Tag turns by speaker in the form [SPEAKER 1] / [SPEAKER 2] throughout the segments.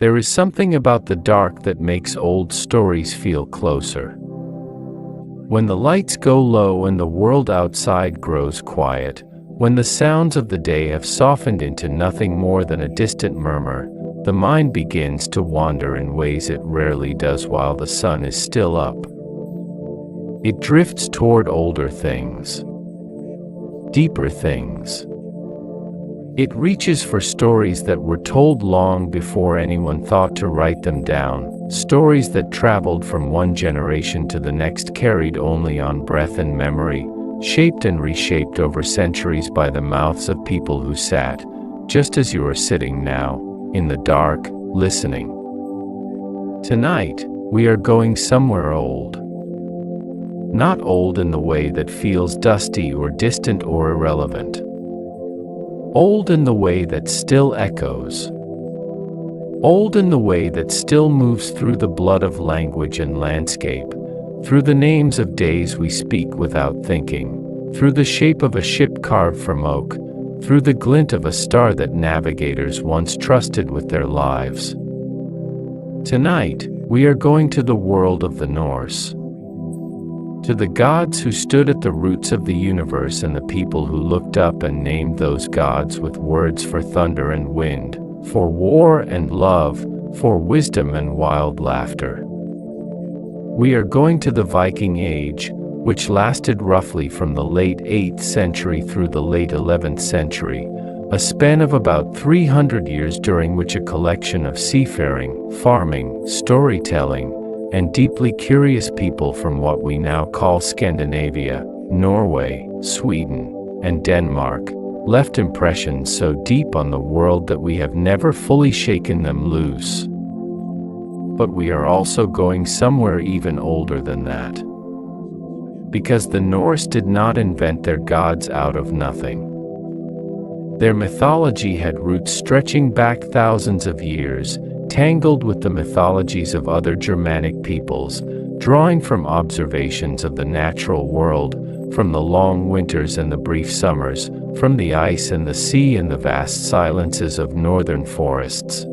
[SPEAKER 1] There is something about the dark that makes old stories feel closer. When the lights go low and the world outside grows quiet, when the sounds of the day have softened into nothing more than a distant murmur, the mind begins to wander in ways it rarely does while the sun is still up. It drifts toward older things, deeper things. It reaches for stories that were told long before anyone thought to write them down, stories that traveled from one generation to the next, carried only on breath and memory, shaped and reshaped over centuries by the mouths of people who sat, just as you are sitting now, in the dark, listening. Tonight, we are going somewhere old. Not old in the way that feels dusty or distant or irrelevant. Old in the way that still echoes. Old in the way that still moves through the blood of language and landscape, through the names of days we speak without thinking, through the shape of a ship carved from oak, through the glint of a star that navigators once trusted with their lives. Tonight, we are going to the world of the Norse. To the gods who stood at the roots of the universe and the people who looked up and named those gods with words for thunder and wind, for war and love, for wisdom and wild laughter. We are going to the Viking Age, which lasted roughly from the late 8th century through the late 11th century, a span of about 300 years during which a collection of seafaring, farming, storytelling, and deeply curious people from what we now call Scandinavia, Norway, Sweden, and Denmark, left impressions so deep on the world that we have never fully shaken them loose. But we are also going somewhere even older than that. Because the Norse did not invent their gods out of nothing. Their mythology had roots stretching back thousands of years, tangled with the mythologies of other Germanic peoples, drawing from observations of the natural world, from the long winters and the brief summers, from the ice and the sea and the vast silences of northern forests.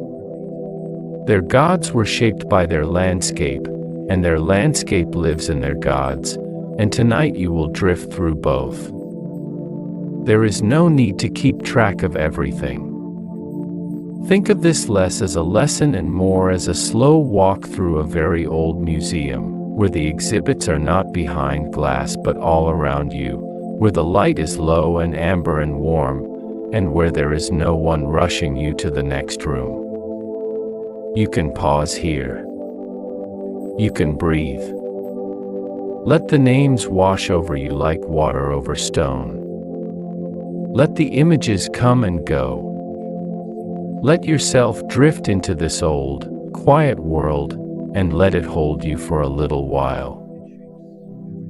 [SPEAKER 1] Their gods were shaped by their landscape, and their landscape lives in their gods, and tonight you will drift through both. There is no need to keep track of everything. Think of this less as a lesson and more as a slow walk through a very old museum, where the exhibits are not behind glass but all around you, where the light is low and amber and warm, and where there is no one rushing you to the next room. You can pause here. You can breathe. Let the names wash over you like water over stone. Let the images come and go. Let yourself drift into this old, quiet world, and let it hold you for a little while.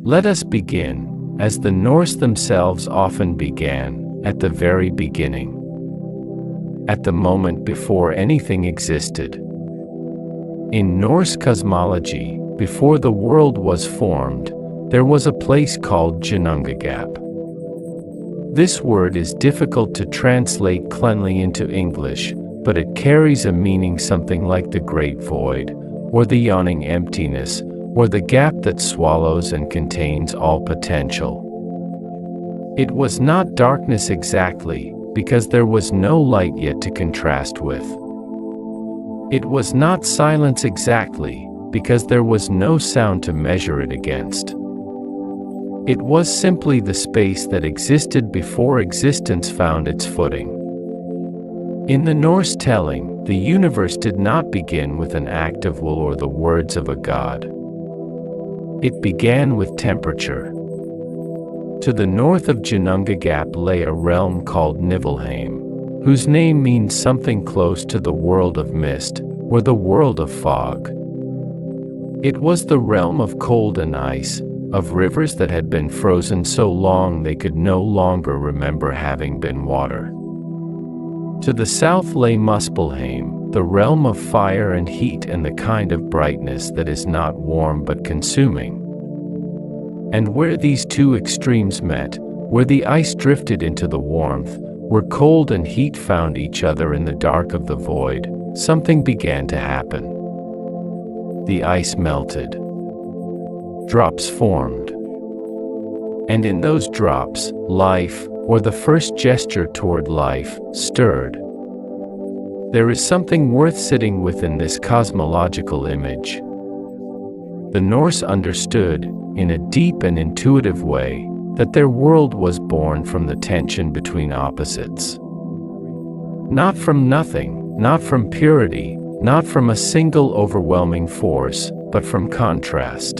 [SPEAKER 1] Let us begin, as the Norse themselves often began, at the very beginning. At the moment before anything existed. In Norse cosmology, before the world was formed, there was a place called Ginnungagap. This word is difficult to translate cleanly into English, but it carries a meaning something like the great void, or the yawning emptiness, or the gap that swallows and contains all potential. It was not darkness exactly, because there was no light yet to contrast with. It was not silence exactly, because there was no sound to measure it against. It was simply the space that existed before existence found its footing. In the Norse telling, the universe did not begin with an act of will or the words of a god. It began with temperature. To the north of Ginnungagap lay a realm called Niflheim, whose name means something close to the world of mist, or the world of fog. It was the realm of cold and ice, of rivers that had been frozen so long they could no longer remember having been water. To the south lay Muspelheim, the realm of fire and heat and the kind of brightness that is not warm but consuming. And where these two extremes met, where the ice drifted into the warmth, where cold and heat found each other in the dark of the void, something began to happen. The ice melted. Drops formed. And in those drops, life, or the first gesture toward life, stirred. There is something worth sitting with in this cosmological image. The Norse understood, in a deep and intuitive way, that their world was born from the tension between opposites. Not from nothing, not from purity, not from a single overwhelming force, but from contrast.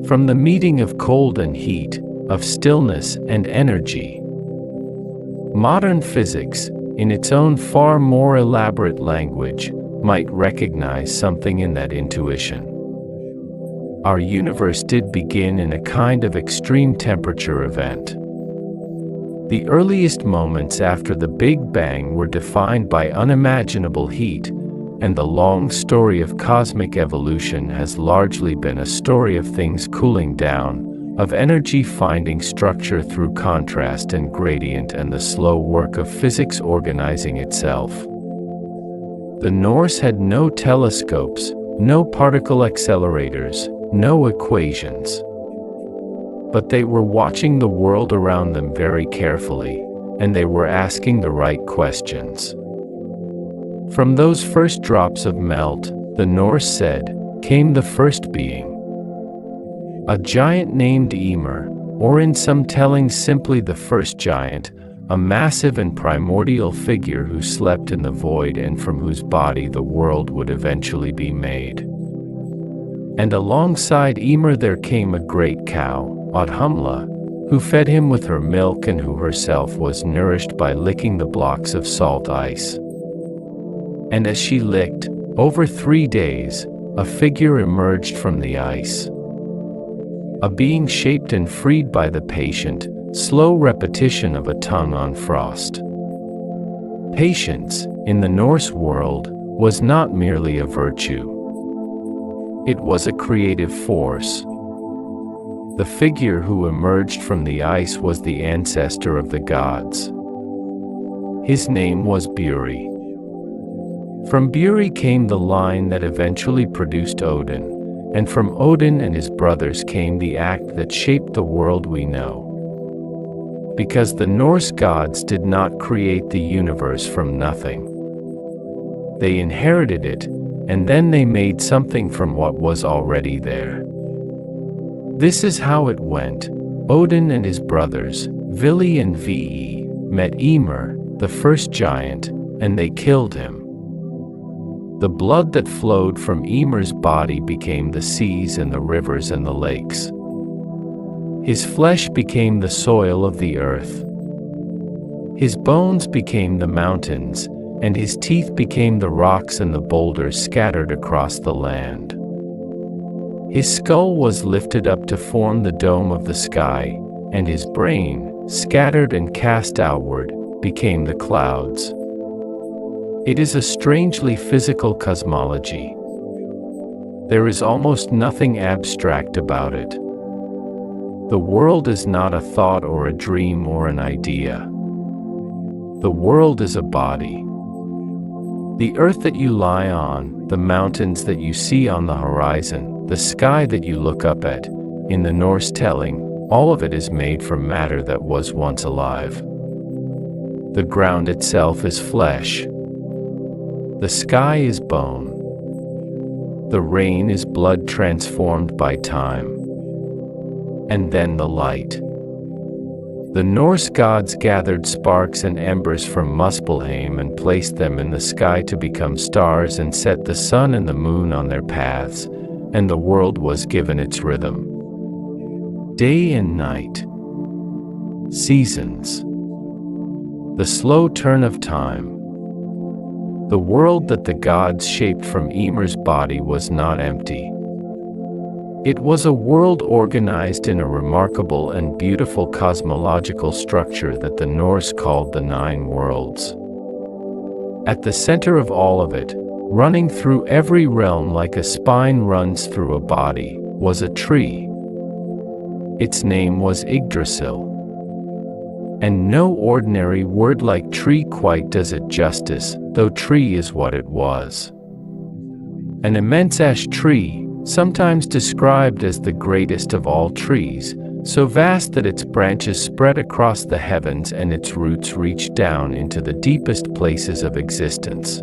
[SPEAKER 1] From the meeting of cold and heat, of stillness and energy. Modern physics, in its own far more elaborate language, might recognize something in that intuition. Our universe did begin in a kind of extreme temperature event. The earliest moments after the Big Bang were defined by unimaginable heat, and the long story of cosmic evolution has largely been a story of things cooling down, of energy finding structure through contrast and gradient, and the slow work of physics organizing itself. The Norse had no telescopes, no particle accelerators, no equations. But they were watching the world around them very carefully, and they were asking the right questions. From those first drops of melt, the Norse said, came the first being. A giant named Ymir, or in some tellings simply the first giant, a massive and primordial figure who slept in the void and from whose body the world would eventually be made. And alongside Ymir there came a great cow, Audhumla, who fed him with her milk and who herself was nourished by licking the blocks of salt ice. And as she licked, over 3 days, a figure emerged from the ice. A being shaped and freed by the patient, slow repetition of a tongue on frost. Patience, in the Norse world, was not merely a virtue. It was a creative force. The figure who emerged from the ice was the ancestor of the gods. His name was Buri. From Buri came the line that eventually produced Odin, and from Odin and his brothers came the act that shaped the world we know. Because the Norse gods did not create the universe from nothing. They inherited it, and then they made something from what was already there. This is how it went. Odin and his brothers, Vili and Ve, met Ymir, the first giant, and they killed him. The blood that flowed from Ymir's body became the seas and the rivers and the lakes. His flesh became the soil of the earth. His bones became the mountains, and his teeth became the rocks and the boulders scattered across the land. His skull was lifted up to form the dome of the sky, and his brain, scattered and cast outward, became the clouds. It is a strangely physical cosmology. There is almost nothing abstract about it. The world is not a thought or a dream or an idea. The world is a body. The earth that you lie on, the mountains that you see on the horizon, the sky that you look up at, in the Norse telling, all of it is made from matter that was once alive. The ground itself is flesh. The sky is bone. The rain is blood transformed by time. And then the light. The Norse gods gathered sparks and embers from Muspelheim and placed them in the sky to become stars and set the sun and the moon on their paths, and the world was given its rhythm. Day and night. Seasons. The slow turn of time. The world that the gods shaped from Ymir's body was not empty. It was a world organized in a remarkable and beautiful cosmological structure that the Norse called the Nine Worlds. At the center of all of it, running through every realm like a spine runs through a body, was a tree. Its name was Yggdrasil. And no ordinary word like tree quite does it justice, though tree is what it was. An immense ash tree, sometimes described as the greatest of all trees, so vast that its branches spread across the heavens and its roots reached down into the deepest places of existence.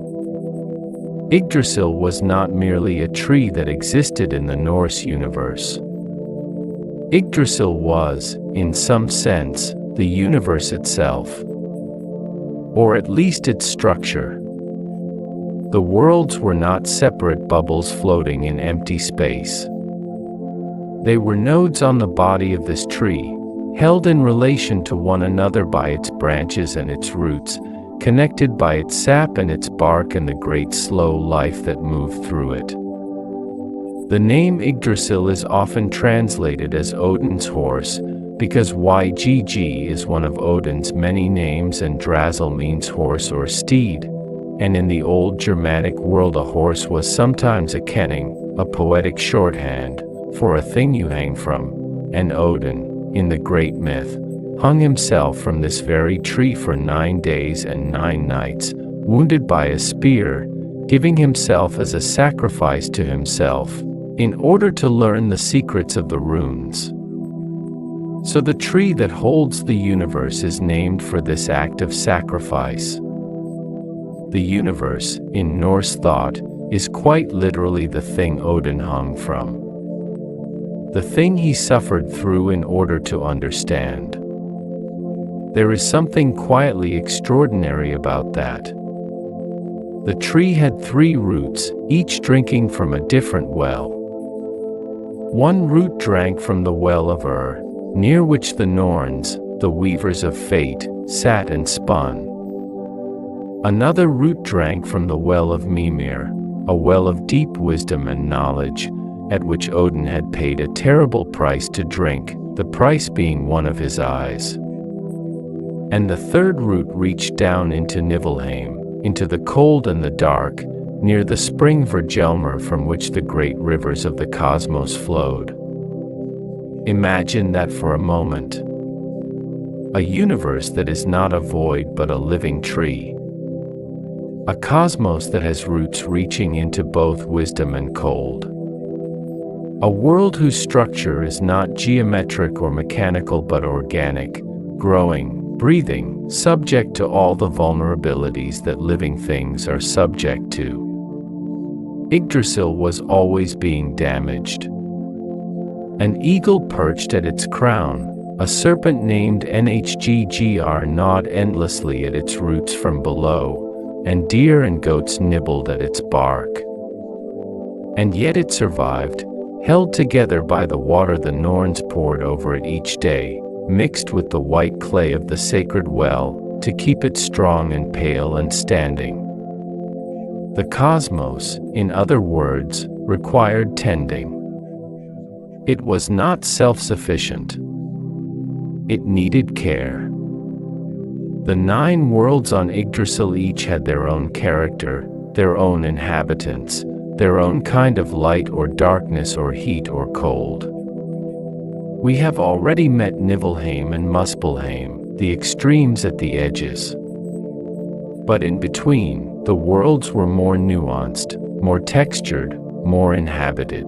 [SPEAKER 1] Yggdrasil was not merely a tree that existed in the Norse universe. Yggdrasil was, in some sense, the universe itself, or at least its structure. The worlds were not separate bubbles floating in empty space. They were nodes on the body of this tree, held in relation to one another by its branches and its roots, connected by its sap and its bark and the great slow life that moved through it. The name Yggdrasil is often translated as Odin's horse, because Ygg is one of Odin's many names and Drasil means horse or steed, and in the old Germanic world a horse was sometimes a kenning, a poetic shorthand, for a thing you hang from, and Odin, in the great myth, hung himself from this very tree for 9 days and 9 nights, wounded by a spear, giving himself as a sacrifice to himself, in order to learn the secrets of the runes. So the tree that holds the universe is named for this act of sacrifice. The universe, in Norse thought, is quite literally the thing Odin hung from. The thing he suffered through in order to understand. There is something quietly extraordinary about that. The tree had 3 roots, each drinking from a different well. One root drank from the well of near which the Norns, the weavers of fate, sat and spun. Another root drank from the well of Mimir, a well of deep wisdom and knowledge, at which Odin had paid a terrible price to drink, the price being one of his eyes. And the third root reached down into Niflheim, into the cold and the dark, near the spring Virgelmer from which the great rivers of the cosmos flowed. Imagine that for a moment. A universe that is not a void but a living tree. A cosmos that has roots reaching into both wisdom and cold. A world whose structure is not geometric or mechanical but organic, growing, breathing, subject to all the vulnerabilities that living things are subject to. Yggdrasil was always being damaged. An eagle perched at its crown, a serpent named Nhggr gnawed endlessly at its roots from below, and deer and goats nibbled at its bark. And yet it survived, held together by the water the Norns poured over it each day, mixed with the white clay of the sacred well, to keep it strong and pale and standing. The cosmos, in other words, required tending. It was not self-sufficient. It needed care. The 9 worlds on Yggdrasil each had their own character, their own inhabitants, their own kind of light or darkness or heat or cold. We have already met Niflheim and Muspelheim, the extremes at the edges. But in between, the worlds were more nuanced, more textured, more inhabited.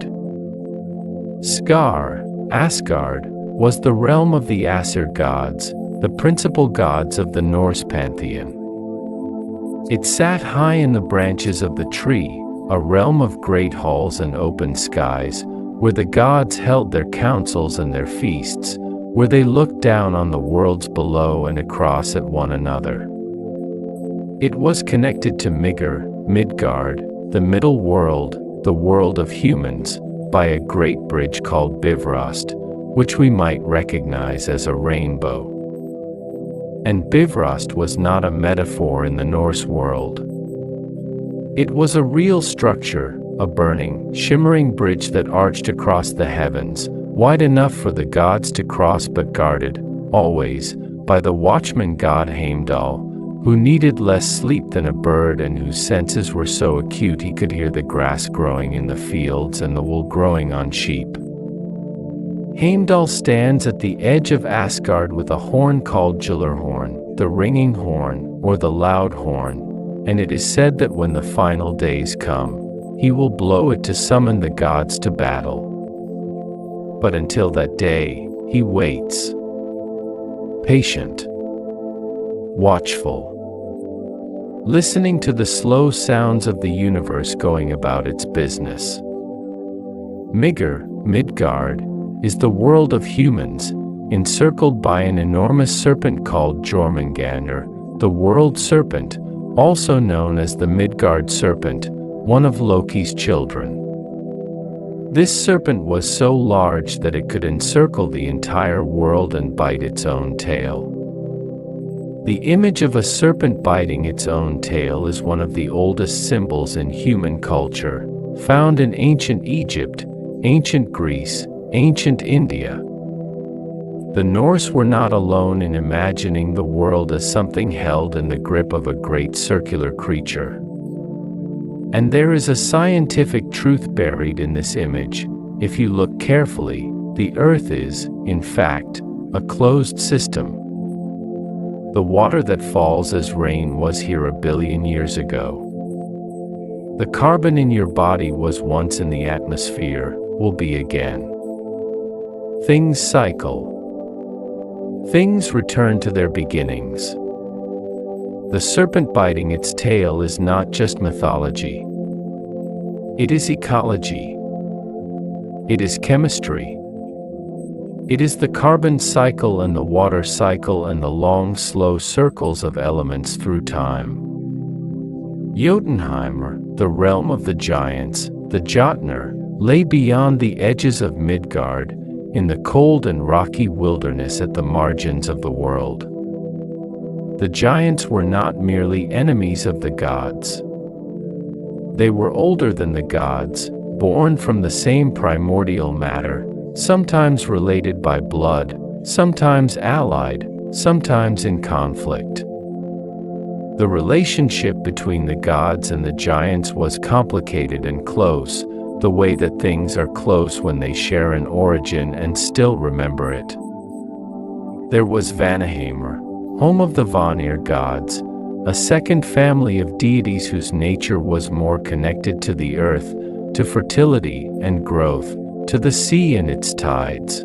[SPEAKER 1] Skar, Asgard, was the realm of the Aesir gods, the principal gods of the Norse pantheon. It sat high in the branches of the tree, a realm of great halls and open skies, where the gods held their councils and their feasts, where they looked down on the worlds below and across at one another. It was connected to Midgard, the middle world, the world of humans, by a great bridge called Bifrost, which we might recognize as a rainbow. And Bifrost was not a metaphor in the Norse world. It was a real structure, a burning, shimmering bridge that arched across the heavens, wide enough for the gods to cross but guarded, always, by the watchman god Heimdall, who needed less sleep than a bird and whose senses were so acute he could hear the grass growing in the fields and the wool growing on sheep. Heimdall stands at the edge of Asgard with a horn called Gjallarhorn, the ringing horn, or the loud horn, and it is said that when the final days come, he will blow it to summon the gods to battle. But until that day, he waits. Patient. Watchful. Listening to the slow sounds of the universe going about its business. Midgard, is the world of humans, encircled by an enormous serpent called Jormungandr, the world serpent, also known as the Midgard serpent, one of Loki's children. This serpent was so large that it could encircle the entire world and bite its own tail. The image of a serpent biting its own tail is one of the oldest symbols in human culture, found in ancient Egypt, ancient Greece, ancient India. The Norse were not alone in imagining the world as something held in the grip of a great circular creature. And there is a scientific truth buried in this image. If you look carefully, the Earth is, in fact, a closed system. The water that falls as rain was here 1 billion years ago. The carbon in your body was once in the atmosphere, will be again. Things cycle. Things return to their beginnings. The serpent biting its tail is not just mythology. It is ecology. It is chemistry. It is the carbon cycle and the water cycle and the long, slow circles of elements through time. Jotunheimr, the realm of the giants, the Jotnar, lay beyond the edges of Midgard, in the cold and rocky wilderness at the margins of the world. The giants were not merely enemies of the gods. They were older than the gods, born from the same primordial matter, sometimes related by blood, sometimes allied, sometimes in conflict. The relationship between the gods and the giants was complicated and close, the way that things are close when they share an origin and still remember it. There was Vanaheimr, home of the Vanir gods, a second family of deities whose nature was more connected to the earth, to fertility and growth, to the sea and its tides.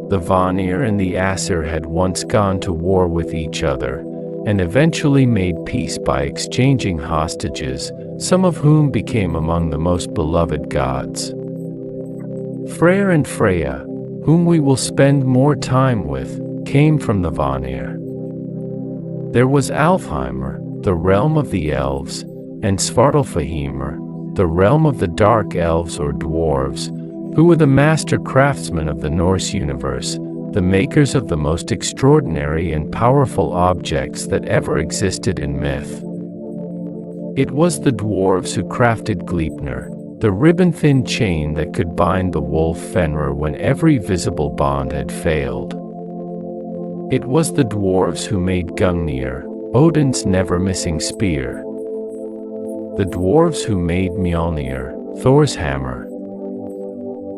[SPEAKER 1] The Vanir and the Aesir had once gone to war with each other, and eventually made peace by exchanging hostages, some of whom became among the most beloved gods. Freyr and Freya, whom we will spend more time with, came from the Vanir. There was Alfheimr, the realm of the elves, and Svartalfheimr, the realm of the dark elves or dwarves, who were the master craftsmen of the Norse universe, the makers of the most extraordinary and powerful objects that ever existed in myth. It was the dwarves who crafted Gleipnir, the ribbon-thin chain that could bind the wolf Fenrir when every visible bond had failed. It was the dwarves who made Gungnir, Odin's never-missing spear. The dwarves who made Mjolnir, Thor's hammer.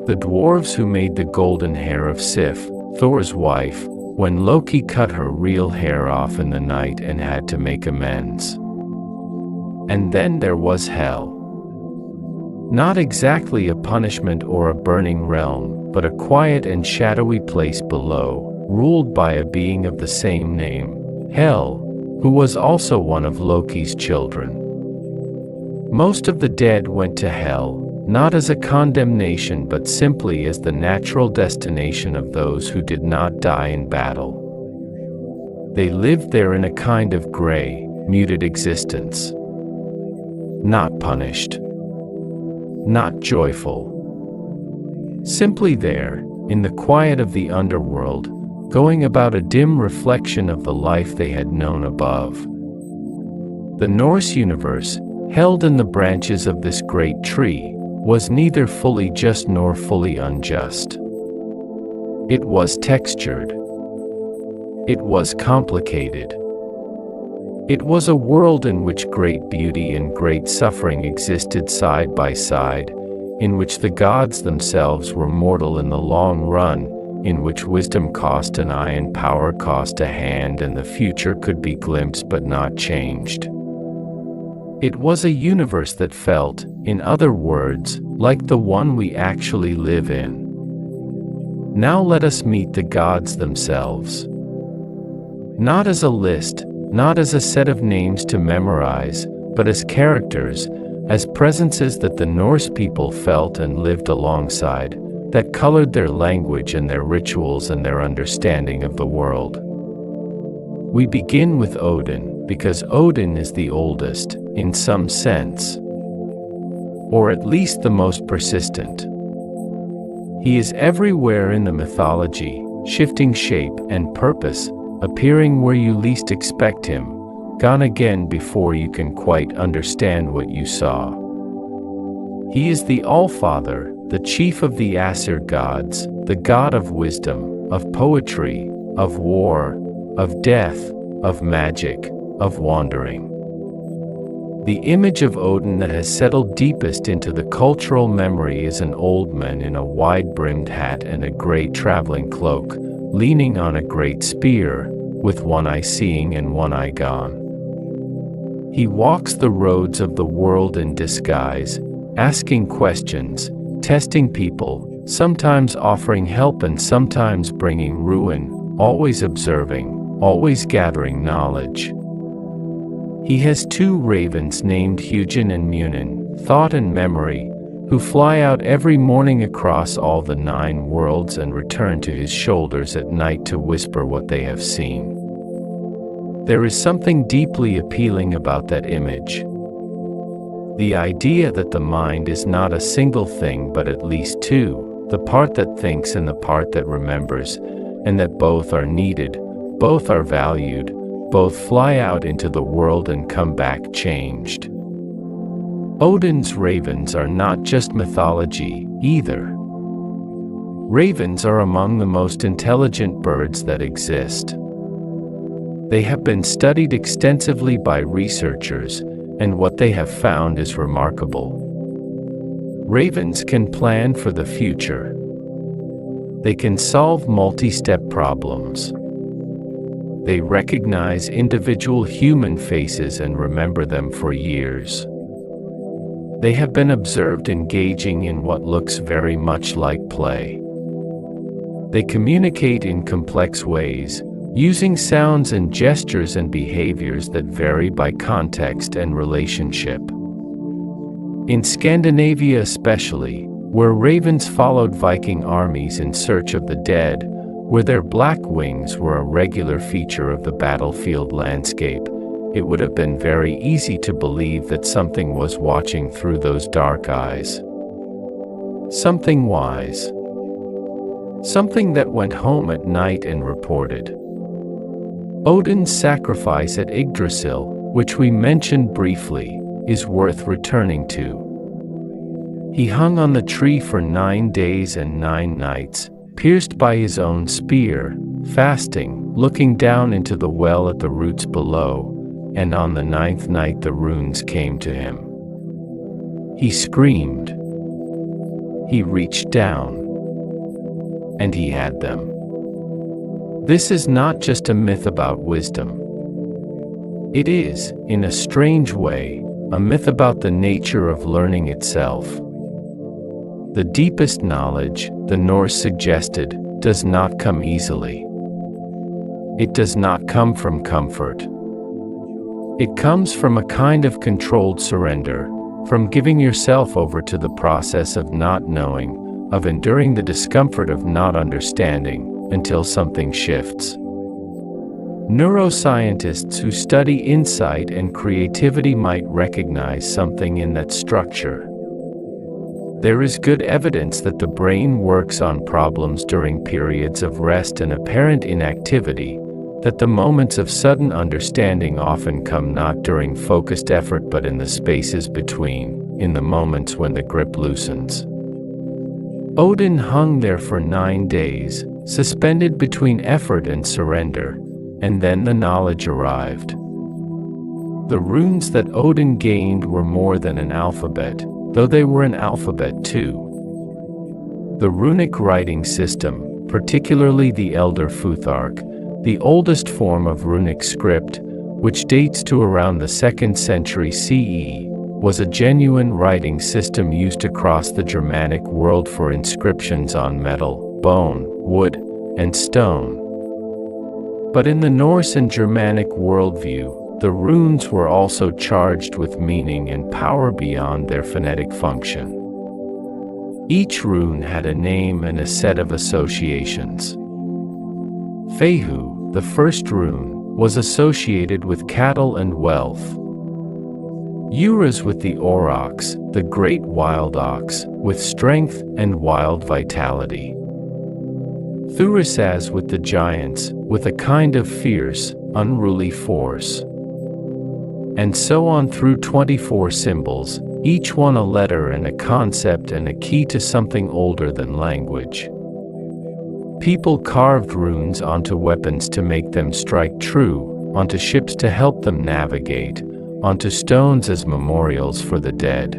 [SPEAKER 1] The dwarves who made the golden hair of Sif, Thor's wife, when Loki cut her real hair off in the night and had to make amends. And then there was Hell. Not exactly a punishment or a burning realm, but a quiet and shadowy place below, ruled by a being of the same name, Hel, who was also one of Loki's children. Most of the dead went to Hel, not as a condemnation but simply as the natural destination of those who did not die in battle. They lived there in a kind of gray, muted existence. Not punished. Not joyful. Simply there, in the quiet of the underworld, going about a dim reflection of the life they had known above. The Norse universe, held in the branches of this great tree, was neither fully just nor fully unjust. It was textured. It was complicated. It was a world in which great beauty and great suffering existed side by side, in which the gods themselves were mortal in the long run, in which wisdom cost an eye and power cost a hand, and the future could be glimpsed but not changed. It was a universe that felt, in other words, like the one we actually live in. Now let us meet the gods themselves. Not as a list, not as a set of names to memorize, but as characters, as presences that the Norse people felt and lived alongside, that colored their language and their rituals and their understanding of the world. We begin with Odin, because Odin is the oldest, in some sense, or at least the most persistent. He is everywhere in the mythology, shifting shape and purpose, appearing where you least expect him, gone again before you can quite understand what you saw. He is the Allfather, the chief of the Aesir gods, the god of wisdom, of poetry, of war, of death, of magic, of wandering. The image of Odin that has settled deepest into the cultural memory is an old man in a wide-brimmed hat and a gray traveling cloak, leaning on a great spear, with one eye seeing and one eye gone. He walks the roads of the world in disguise, asking questions, testing people, sometimes offering help and sometimes bringing ruin, always observing, always gathering knowledge. He has two ravens named Hugin and Munin, Thought and Memory, who fly out every morning across all the 9 worlds and return to his shoulders at night to whisper what they have seen. There is something deeply appealing about that image. The idea that the mind is not a single thing but at least two, the part that thinks and the part that remembers, and that both are needed, both are valued, both fly out into the world and come back changed. Odin's ravens are not just mythology, either. Ravens are among the most intelligent birds that exist. They have been studied extensively by researchers, and what they have found is remarkable. Ravens can plan for the future. They can solve multi-step problems. They recognize individual human faces and remember them for years. They have been observed engaging in what looks very much like play. They communicate in complex ways, using sounds and gestures and behaviors that vary by context and relationship. In Scandinavia especially, where ravens followed Viking armies in search of the dead, where their black wings were a regular feature of the battlefield landscape, it would have been very easy to believe that something was watching through those dark eyes. Something wise. Something that went home at night and reported. Odin's sacrifice at Yggdrasil, which we mentioned briefly, is worth returning to. He hung on the tree for 9 days and 9 nights, pierced by his own spear, fasting, looking down into the well at the roots below, and on the 9th night the runes came to him. He screamed. He reached down. And he had them. This is not just a myth about wisdom. It is, in a strange way, a myth about the nature of learning itself. The deepest knowledge, the Norse suggested, does not come easily. It does not come from comfort. It comes from a kind of controlled surrender, from giving yourself over to the process of not knowing, of enduring the discomfort of not understanding, until something shifts. Neuroscientists who study insight and creativity might recognize something in that structure. There is good evidence that the brain works on problems during periods of rest and apparent inactivity, that the moments of sudden understanding often come not during focused effort but in the spaces between, in the moments when the grip loosens. Odin hung there for 9 days, suspended between effort and surrender, and then the knowledge arrived. The runes that Odin gained were more than an alphabet, though they were an alphabet too. The runic writing system, particularly the Elder Futhark, the oldest form of runic script, which dates to around the 2nd century CE, was a genuine writing system used across the Germanic world for inscriptions on metal, bone, wood, and stone. But in the Norse and Germanic worldview, the runes were also charged with meaning and power beyond their phonetic function. Each rune had a name and a set of associations. Fehu, the first rune, was associated with cattle and wealth. Uras with the aurochs, the great wild ox, with strength and wild vitality. Thurisaz with the giants, with a kind of fierce, unruly force. And so on through 24 symbols, each one a letter and a concept and a key to something older than language. People carved runes onto weapons to make them strike true, onto ships to help them navigate, onto stones as memorials for the dead.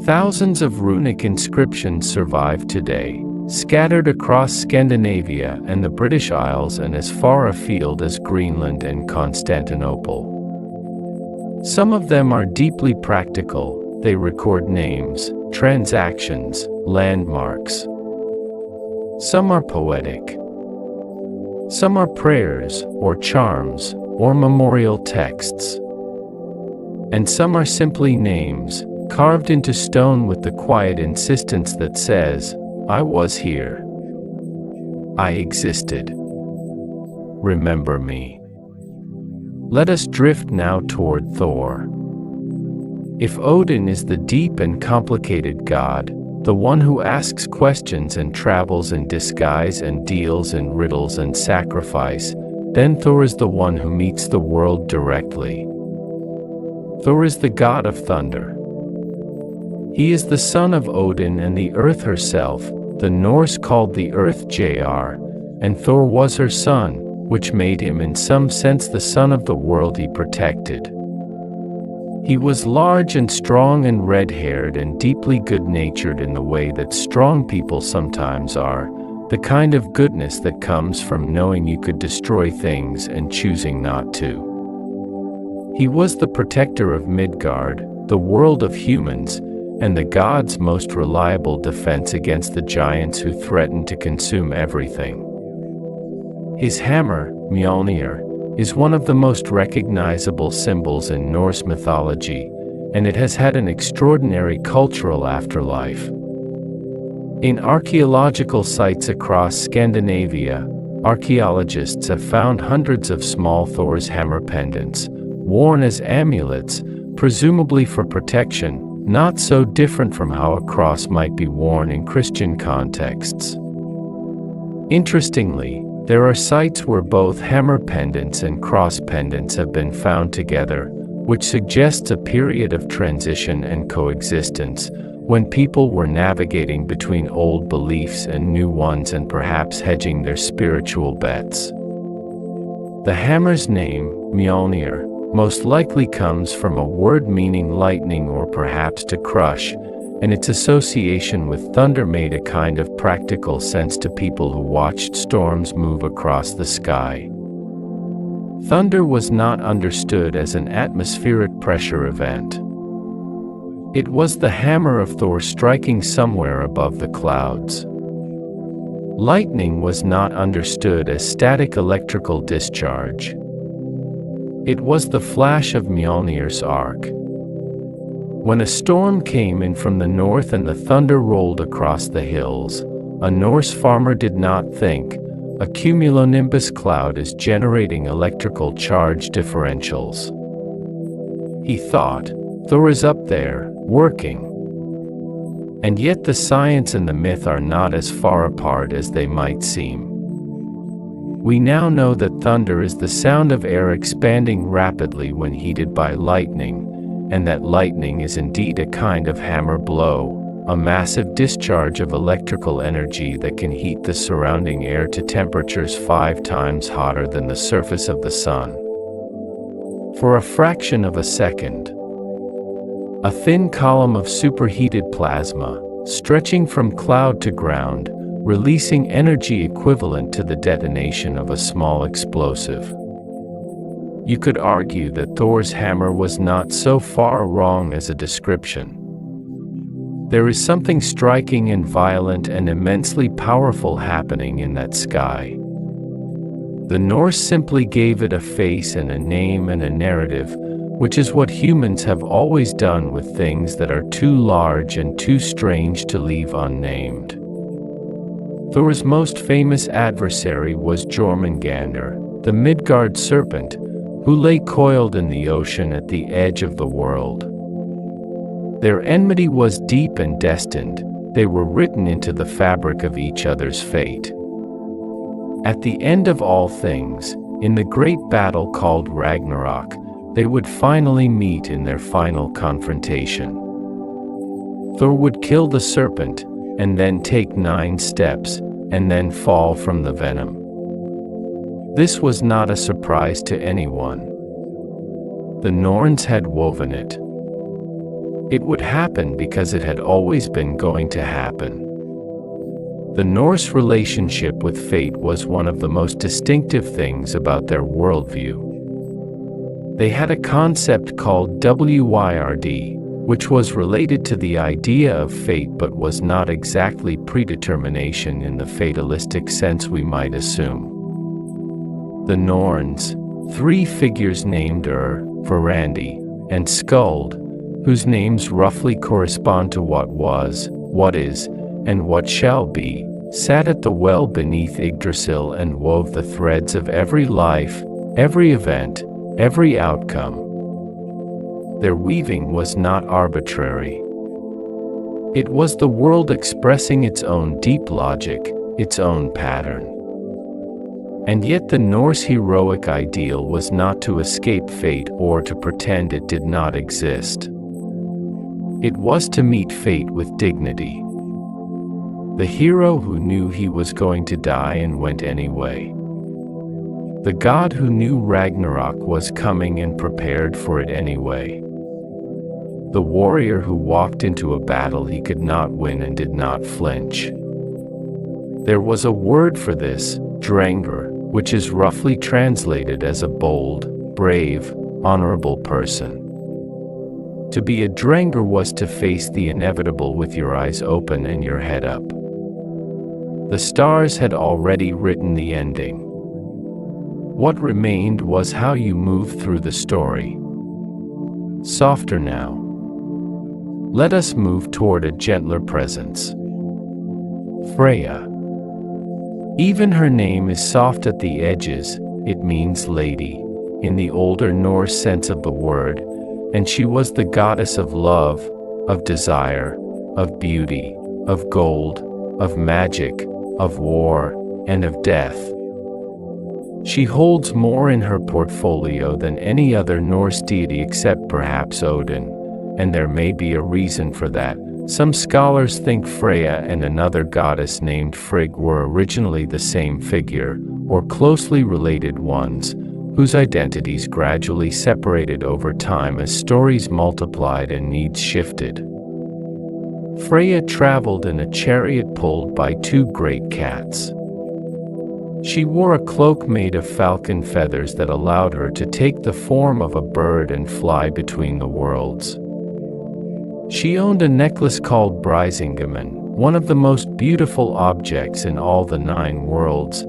[SPEAKER 1] Thousands of runic inscriptions survive today, scattered across Scandinavia and the British Isles and as far afield as Greenland and Constantinople. Some of them are deeply practical. They record names, transactions, landmarks. Some are poetic. Some are prayers, or charms, or memorial texts. And some are simply names, carved into stone with the quiet insistence that says, I was here. I existed. Remember me. Let us drift now toward Thor. If Odin is the deep and complicated god, the one who asks questions and travels in disguise and deals in riddles and sacrifice, then Thor is the one who meets the world directly. Thor is the god of thunder. He is the son of Odin and the earth herself, the Norse called the earth Jr, and Thor was her son, which made him in some sense the son of the world he protected. He was large and strong and red-haired and deeply good-natured in the way that strong people sometimes are, the kind of goodness that comes from knowing you could destroy things and choosing not to. He was the protector of Midgard, the world of humans, and the gods' most reliable defense against the giants who threatened to consume everything. His hammer, Mjolnir, is one of the most recognizable symbols in Norse mythology, and it has had an extraordinary cultural afterlife. In archaeological sites across Scandinavia, archaeologists have found hundreds of small Thor's hammer pendants, worn as amulets, presumably for protection, not so different from how a cross might be worn in Christian contexts. Interestingly, there are sites where both hammer pendants and cross pendants have been found together, which suggests a period of transition and coexistence, when people were navigating between old beliefs and new ones and perhaps hedging their spiritual bets. The hammer's name, Mjolnir, most likely comes from a word meaning lightning or perhaps to crush, and its association with thunder made a kind of practical sense to people who watched storms move across the sky. Thunder was not understood as an atmospheric pressure event. It was the hammer of Thor striking somewhere above the clouds. Lightning was not understood as static electrical discharge. It was the flash of Mjolnir's arc. When a storm came in from the north and the thunder rolled across the hills, a Norse farmer did not think, a cumulonimbus cloud is generating electrical charge differentials. He thought, Thor is up there, working. And yet the science and the myth are not as far apart as they might seem. We now know that thunder is the sound of air expanding rapidly when heated by lightning, and that lightning is indeed a kind of hammer blow, a massive discharge of electrical energy that can heat the surrounding air to temperatures 5 times hotter than the surface of the sun. For a fraction of a second. a thin column of superheated plasma, stretching from cloud to ground, releasing energy equivalent to the detonation of a small explosive. You could argue that Thor's hammer was not so far wrong as a description. There is something striking and violent and immensely powerful happening in that sky. The Norse simply gave it a face and a name and a narrative, which is what humans have always done with things that are too large and too strange to leave unnamed. Thor's most famous adversary was Jormungandr, the Midgard serpent, who lay coiled in the ocean at the edge of the world. Their enmity was deep and destined. They were written into the fabric of each other's fate. At the end of all things, in the great battle called Ragnarok, they would finally meet in their final confrontation. Thor would kill the serpent, and then take 9 steps, and then fall from the venom. This was not a surprise to anyone. The Norns had woven it. It would happen because it had always been going to happen. The Norse relationship with fate was one of the most distinctive things about their worldview. They had a concept called WYRD, which was related to the idea of fate but was not exactly predetermination in the fatalistic sense we might assume. The Norns, 3 figures named Verandi, and Skuld, whose names roughly correspond to what was, what is, and what shall be, sat at the well beneath Yggdrasil and wove the threads of every life, every event, every outcome. Their weaving was not arbitrary. It was the world expressing its own deep logic, its own pattern. And yet the Norse heroic ideal was not to escape fate or to pretend it did not exist. It was to meet fate with dignity. The hero who knew he was going to die and went anyway. The god who knew Ragnarok was coming and prepared for it anyway. The warrior who walked into a battle he could not win and did not flinch. There was a word for this, Drengr, which is roughly translated as a bold, brave, honorable person. To be a Drengr was to face the inevitable with your eyes open and your head up. The stars had already written the ending. What remained was how you moved through the story. Softer now. Let us move toward a gentler presence. Freya. Even her name is soft at the edges, it means lady, in the older Norse sense of the word, and she was the goddess of love, of desire, of beauty, of gold, of magic, of war, and of death. She holds more in her portfolio than any other Norse deity except perhaps Odin, and there may be a reason for that. Some scholars think Freya and another goddess named Frigg were originally the same figure, or closely related ones, whose identities gradually separated over time as stories multiplied and needs shifted. Freya traveled in a chariot pulled by 2 great cats. She wore a cloak made of falcon feathers that allowed her to take the form of a bird and fly between the worlds. She owned a necklace called Brisingamen, one of the most beautiful objects in all the 9 worlds,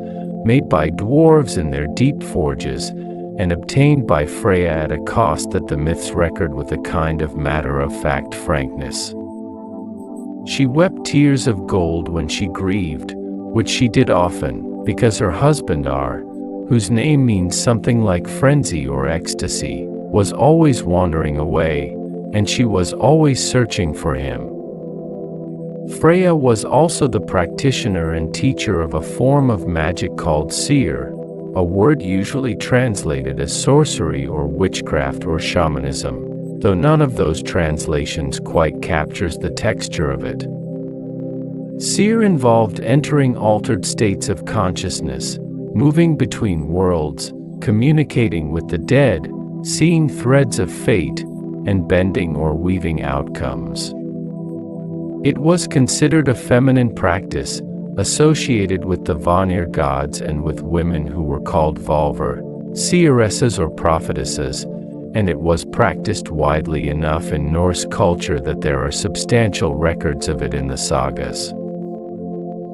[SPEAKER 1] made by dwarves in their deep forges, and obtained by Freya at a cost that the myths record with a kind of matter-of-fact frankness. She wept tears of gold when she grieved, which she did often, because her husband Ar, whose name means something like frenzy or ecstasy, was always wandering away, and she was always searching for him. Freya was also the practitioner and teacher of a form of magic called seer, a word usually translated as sorcery or witchcraft or shamanism, though none of those translations quite captures the texture of it. Seer involved entering altered states of consciousness, moving between worlds, communicating with the dead, seeing threads of fate, and bending or weaving outcomes. It was considered a feminine practice, associated with the Vanir gods and with women who were called Valvar, seeresses or prophetesses, and it was practiced widely enough in Norse culture that there are substantial records of it in the sagas.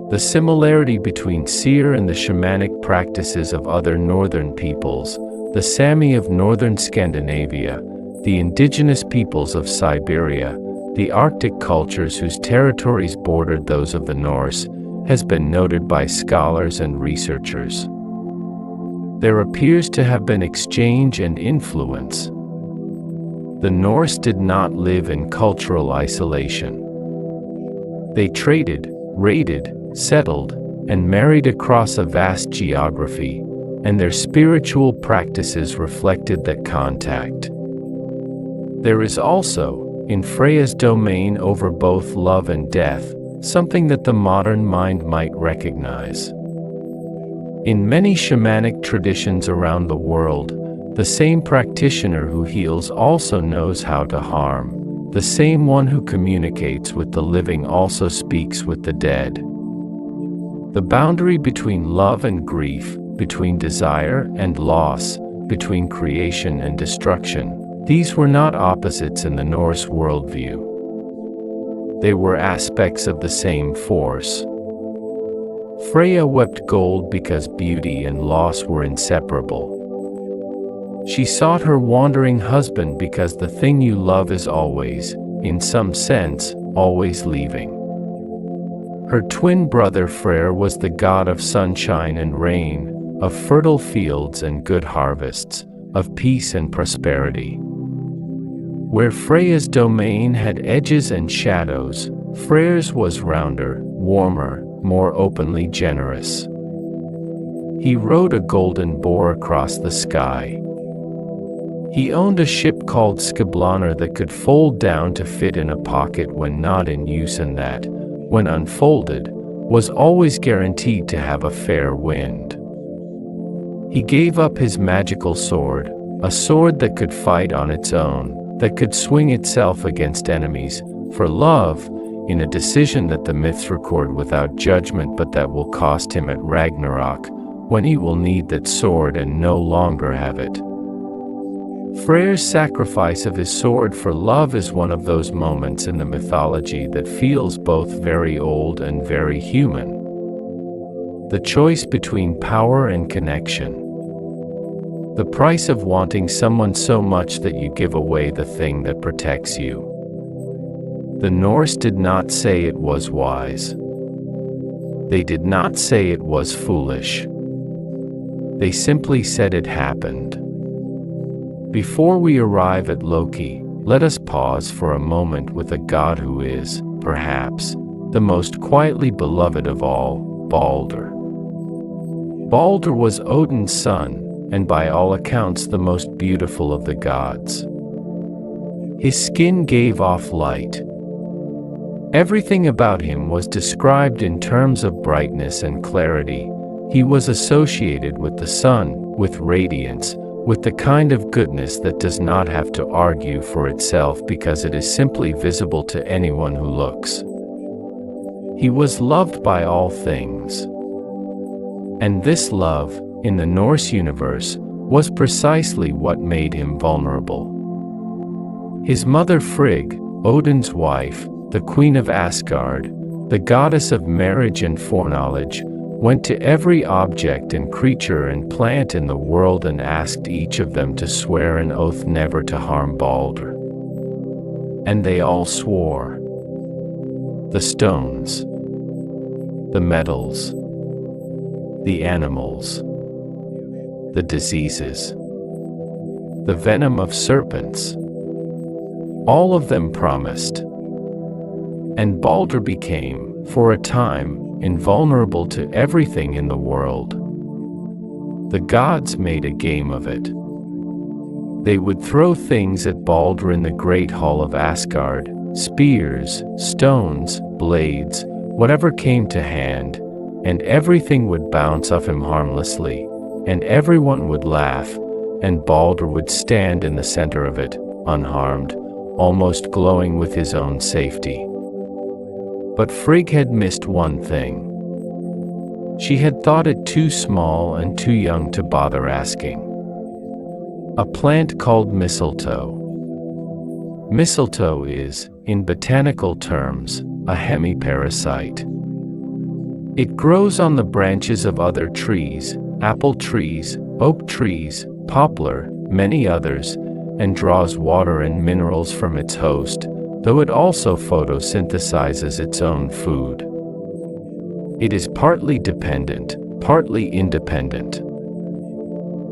[SPEAKER 1] The similarity between seer and the shamanic practices of other northern peoples, the Sami of northern Scandinavia, the indigenous peoples of Siberia, the Arctic cultures whose territories bordered those of the Norse, has been noted by scholars and researchers. There appears to have been exchange and influence. The Norse did not live in cultural isolation. They traded, raided, settled, and married across a vast geography, and their spiritual practices reflected that contact. There is also, in Freya's domain over both love and death, something that the modern mind might recognize. In many shamanic traditions around the world, the same practitioner who heals also knows how to harm. The same one who communicates with the living also speaks with the dead. The boundary between love and grief, between desire and loss, between creation and destruction, these were not opposites in the Norse worldview. They were aspects of the same force. Freya wept gold because beauty and loss were inseparable. She sought her wandering husband because the thing you love is always, in some sense, always leaving. Her twin brother Freyr was the god of sunshine and rain, of fertile fields and good harvests, of peace and prosperity. Where Freya's domain had edges and shadows, Freyr's was rounder, warmer, more openly generous. He rode a golden boar across the sky. He owned a ship called Skablanar that could fold down to fit in a pocket when not in use and that, when unfolded, was always guaranteed to have a fair wind. He gave up his magical sword, a sword that could fight on its own, that could swing itself against enemies, for love, in a decision that the myths record without judgment but that will cost him at Ragnarok, when he will need that sword and no longer have it. Freyr's sacrifice of his sword for love is one of those moments in the mythology that feels both very old and very human. The choice between power and connection. The price of wanting someone so much that you give away the thing that protects you. The Norse did not say it was wise. They did not say it was foolish. They simply said it happened. Before we arrive at Loki, let us pause for a moment with a god who is, perhaps, the most quietly beloved of all, Balder. Balder was Odin's son, and by all accounts the most beautiful of the gods. His skin gave off light. Everything about him was described in terms of brightness and clarity. He was associated with the sun, with radiance, with the kind of goodness that does not have to argue for itself because it is simply visible to anyone who looks. He was loved by all things. And this love, in the Norse universe, was precisely what made him vulnerable. His mother Frigg, Odin's wife, the queen of Asgard, the goddess of marriage and foreknowledge, went to every object and creature and plant in the world and asked each of them to swear an oath never to harm Balder. And they all swore. The stones, the metals, the animals, the diseases, the venom of serpents. All of them promised. And Balder became, for a time, invulnerable to everything in the world. The gods made a game of it. They would throw things at Balder in the great hall of Asgard, spears, stones, blades, whatever came to hand, and everything would bounce off him harmlessly, and everyone would laugh, and Balder would stand in the center of it, unharmed, almost glowing with his own safety. But Frigg had missed one thing. She had thought it too small and too young to bother asking. A plant called mistletoe. Mistletoe is, in botanical terms, a hemiparasite. It grows on the branches of other trees, apple trees, oak trees, poplar, many others, and draws water and minerals from its host, though it also photosynthesizes its own food. It is partly dependent, partly independent.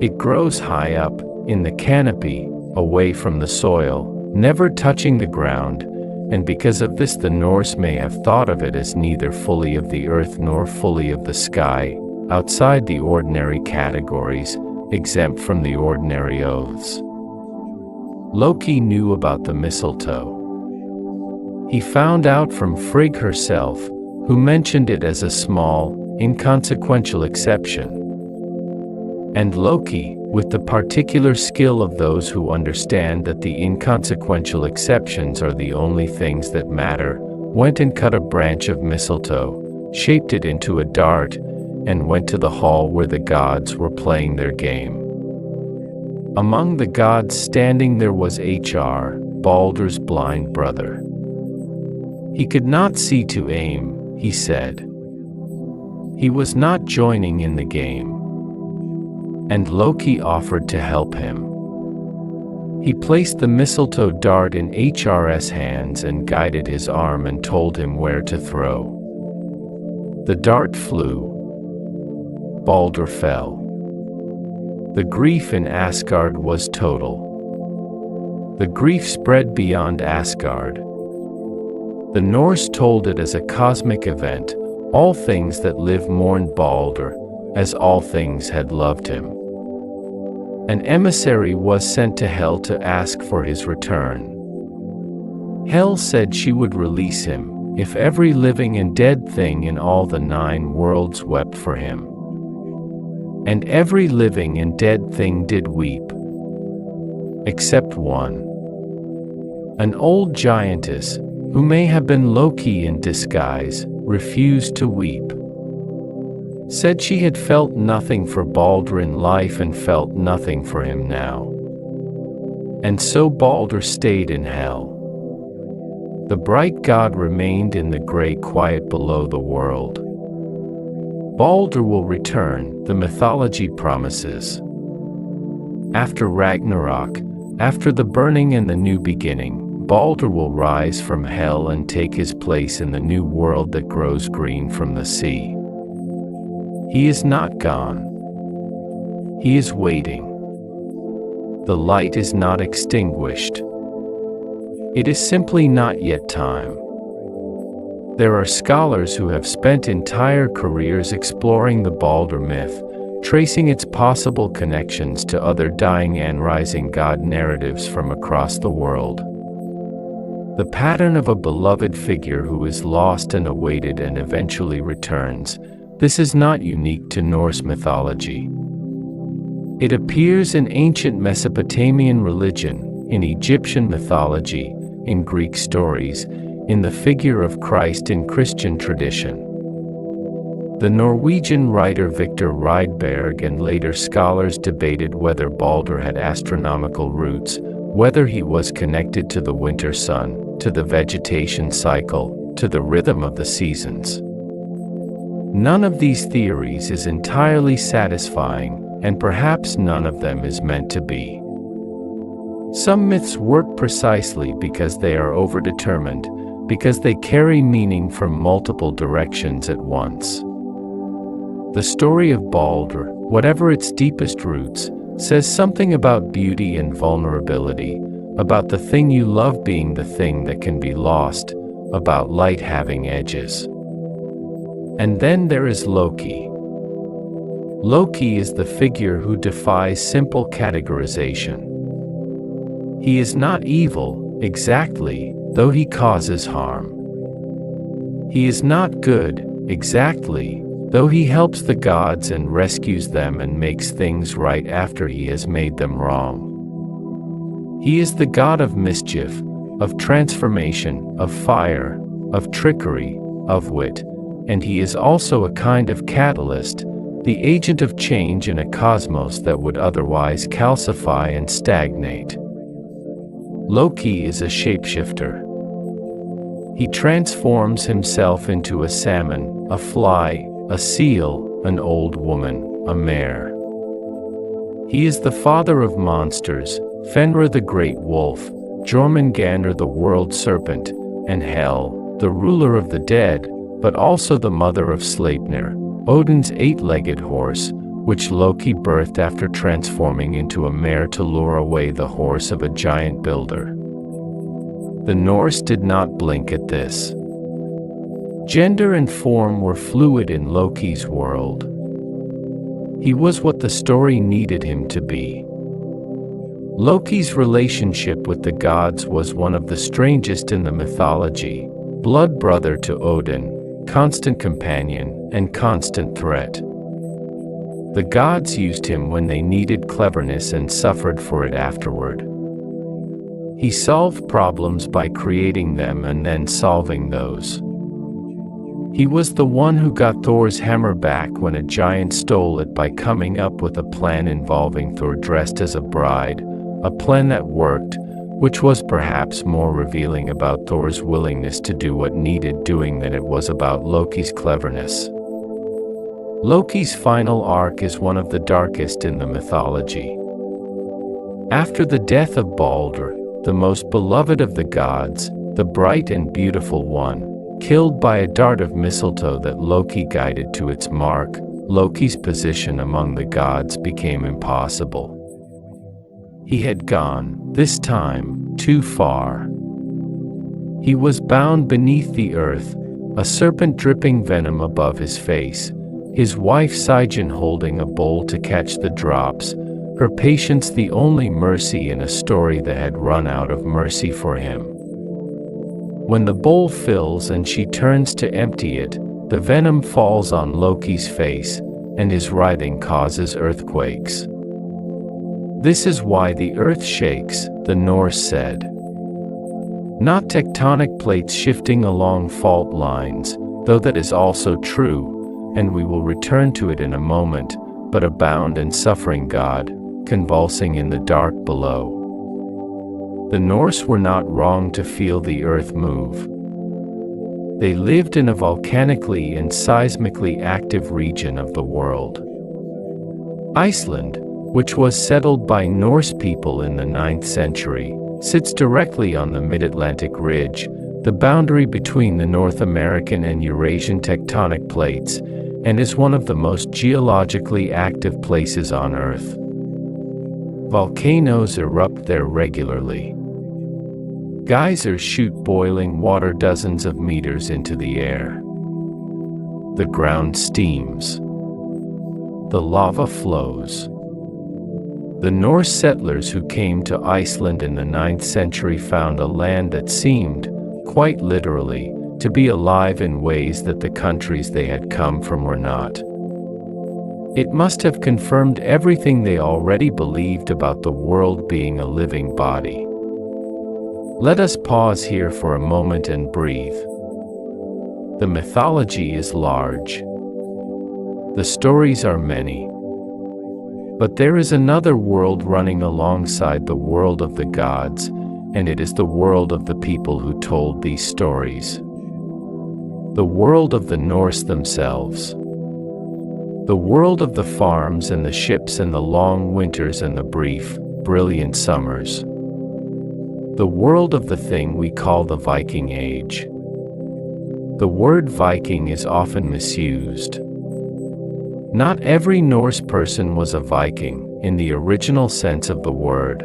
[SPEAKER 1] It grows high up, in the canopy, away from the soil, never touching the ground, and because of this the Norse may have thought of it as neither fully of the earth nor fully of the sky, outside the ordinary categories, exempt from the ordinary oaths. Loki knew about the mistletoe. He found out from Frigg herself, who mentioned it as a small, inconsequential exception. And Loki, with the particular skill of those who understand that the inconsequential exceptions are the only things that matter, went and cut a branch of mistletoe, shaped it into a dart, and went to the hall where the gods were playing their game. Among the gods standing there was Hr, Baldur's blind brother. He could not see to aim, he said. He was not joining in the game. And Loki offered to help him. He placed the mistletoe dart in HR's hands and guided his arm and told him where to throw. The dart flew. Baldur fell. The grief in Asgard was total. The grief spread beyond Asgard. The Norse told it as a cosmic event. All things that live mourned Baldur, as all things had loved him. An emissary was sent to Hel to ask for his return. Hel said she would release him, if every living and dead thing in all the 9 worlds wept for him. And every living and dead thing did weep. Except one. An old giantess, who may have been Loki in disguise, refused to weep. Said she had felt nothing for Baldur in life and felt nothing for him now. And so Baldur stayed in Hel. The bright god remained in the gray quiet below the world. Baldur will return, the mythology promises. After Ragnarok, after the burning and the new beginning, Baldur will rise from Hel and take his place in the new world that grows green from the sea. He is not gone. He is waiting. The light is not extinguished. It is simply not yet time. There are scholars who have spent entire careers exploring the Baldur myth, tracing its possible connections to other dying and rising god narratives from across the world. The pattern of a beloved figure who is lost and awaited and eventually returns. This is not unique to Norse mythology. It appears in ancient Mesopotamian religion, in Egyptian mythology, in Greek stories, in the figure of Christ in Christian tradition. The Norwegian writer Victor Rydberg and later scholars debated whether Baldur had astronomical roots, whether he was connected to the winter sun, to the vegetation cycle, to the rhythm of the seasons. None of these theories is entirely satisfying, and perhaps none of them is meant to be. Some myths work precisely because they are overdetermined, because they carry meaning from multiple directions at once. The story of Baldur, whatever its deepest roots, says something about beauty and vulnerability, about the thing you love being the thing that can be lost, about light having edges. And then there is Loki. Loki is the figure who defies simple categorization. He is not evil, exactly, though he causes harm. He is not good, exactly, though he helps the gods and rescues them and makes things right after he has made them wrong. He is the god of mischief, of transformation, of fire, of trickery, of wit, and he is also a kind of catalyst, the agent of change in a cosmos that would otherwise calcify and stagnate. Loki is a shapeshifter. He transforms himself into a salmon, a fly, a seal, an old woman, a mare. He is the father of monsters, Fenrir the great wolf, Jormungandr the world serpent, and Hel, the ruler of the dead, but also the mother of Sleipnir, Odin's eight-legged horse, which Loki birthed after transforming into a mare to lure away the horse of a giant builder. The Norse did not blink at this. Gender and form were fluid in Loki's world. He was what the story needed him to be. Loki's relationship with the gods was one of the strangest in the mythology, blood brother to Odin, constant companion, and constant threat. The gods used him when they needed cleverness and suffered for it afterward. He solved problems by creating them and then solving those. He was the one who got Thor's hammer back when a giant stole it by coming up with a plan involving Thor dressed as a bride, a plan that worked, which was perhaps more revealing about Thor's willingness to do what needed doing than it was about Loki's cleverness. Loki's final arc is one of the darkest in the mythology. After the death of Baldur, the most beloved of the gods, the bright and beautiful one, killed by a dart of mistletoe that Loki guided to its mark, Loki's position among the gods became impossible. He had gone, this time, too far. He was bound beneath the earth, a serpent dripping venom above his face, his wife Sigyn holding a bowl to catch the drops, her patience the only mercy in a story that had run out of mercy for him. When the bowl fills and she turns to empty it, the venom falls on Loki's face, and his writhing causes earthquakes. This is why the earth shakes, the Norse said. Not tectonic plates shifting along fault lines, though that is also true, and we will return to it in a moment, but a bound and suffering God, convulsing in the dark below. The Norse were not wrong to feel the earth move. They lived in a volcanically and seismically active region of the world. Iceland, which was settled by Norse people in the 9th century, sits directly on the mid-Atlantic ridge, the boundary between the North American and Eurasian tectonic plates, and is one of the most geologically active places on Earth. Volcanoes erupt there regularly. Geysers shoot boiling water dozens of meters into the air. The ground steams. The lava flows. The Norse settlers who came to Iceland in the 9th century found a land that seemed, quite literally, to be alive in ways that the countries they had come from were not. It must have confirmed everything they already believed about the world being a living body. Let us pause here for a moment and breathe. The mythology is large. The stories are many. But there is another world running alongside the world of the gods, and it is the world of the people who told these stories. The world of the Norse themselves. The world of the farms and the ships and the long winters and the brief, brilliant summers. The world of the thing we call the Viking Age. The word Viking is often misused. Not every Norse person was a Viking, in the original sense of the word.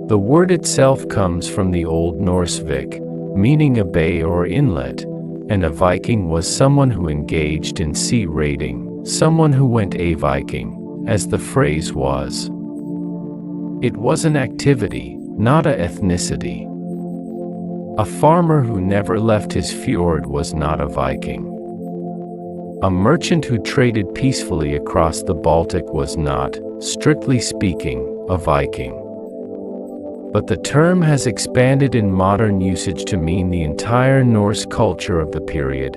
[SPEAKER 1] The word itself comes from the Old Norse vik, meaning a bay or inlet, and a Viking was someone who engaged in sea raiding, someone who went a Viking, as the phrase was. It was an activity, not a ethnicity. A farmer who never left his fjord was not a Viking. A merchant who traded peacefully across the Baltic was not, strictly speaking, a Viking. But the term has expanded in modern usage to mean the entire Norse culture of the period,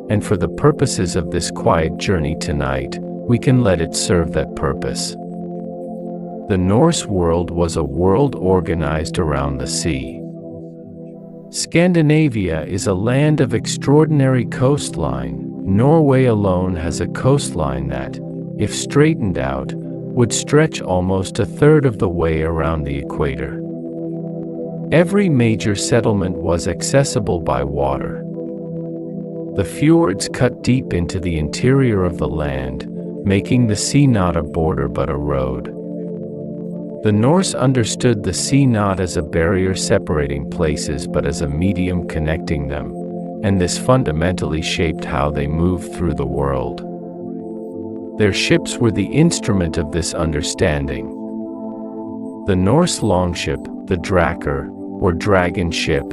[SPEAKER 1] and for the purposes of this quiet journey tonight, we can let it serve that purpose. The Norse world was a world organized around the sea. Scandinavia is a land of extraordinary coastline. Norway alone has a coastline that, if straightened out, would stretch almost a third of the way around the equator. Every major settlement was accessible by water. The fjords cut deep into the interior of the land, making the sea not a border but a road. The Norse understood the sea not as a barrier separating places but as a medium connecting them, and this fundamentally shaped how they moved through the world. Their ships were the instrument of this understanding. The Norse longship, the drakr, or dragon ship,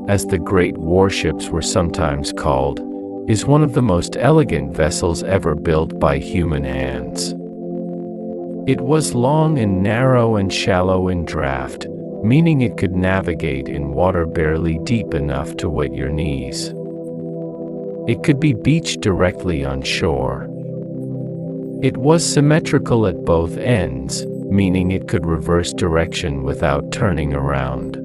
[SPEAKER 1] as the great warships were sometimes called, is one of the most elegant vessels ever built by human hands. It was long and narrow and shallow in draft, meaning it could navigate in water barely deep enough to wet your knees. It could be beached directly on shore. It was symmetrical at both ends, meaning it could reverse direction without turning around.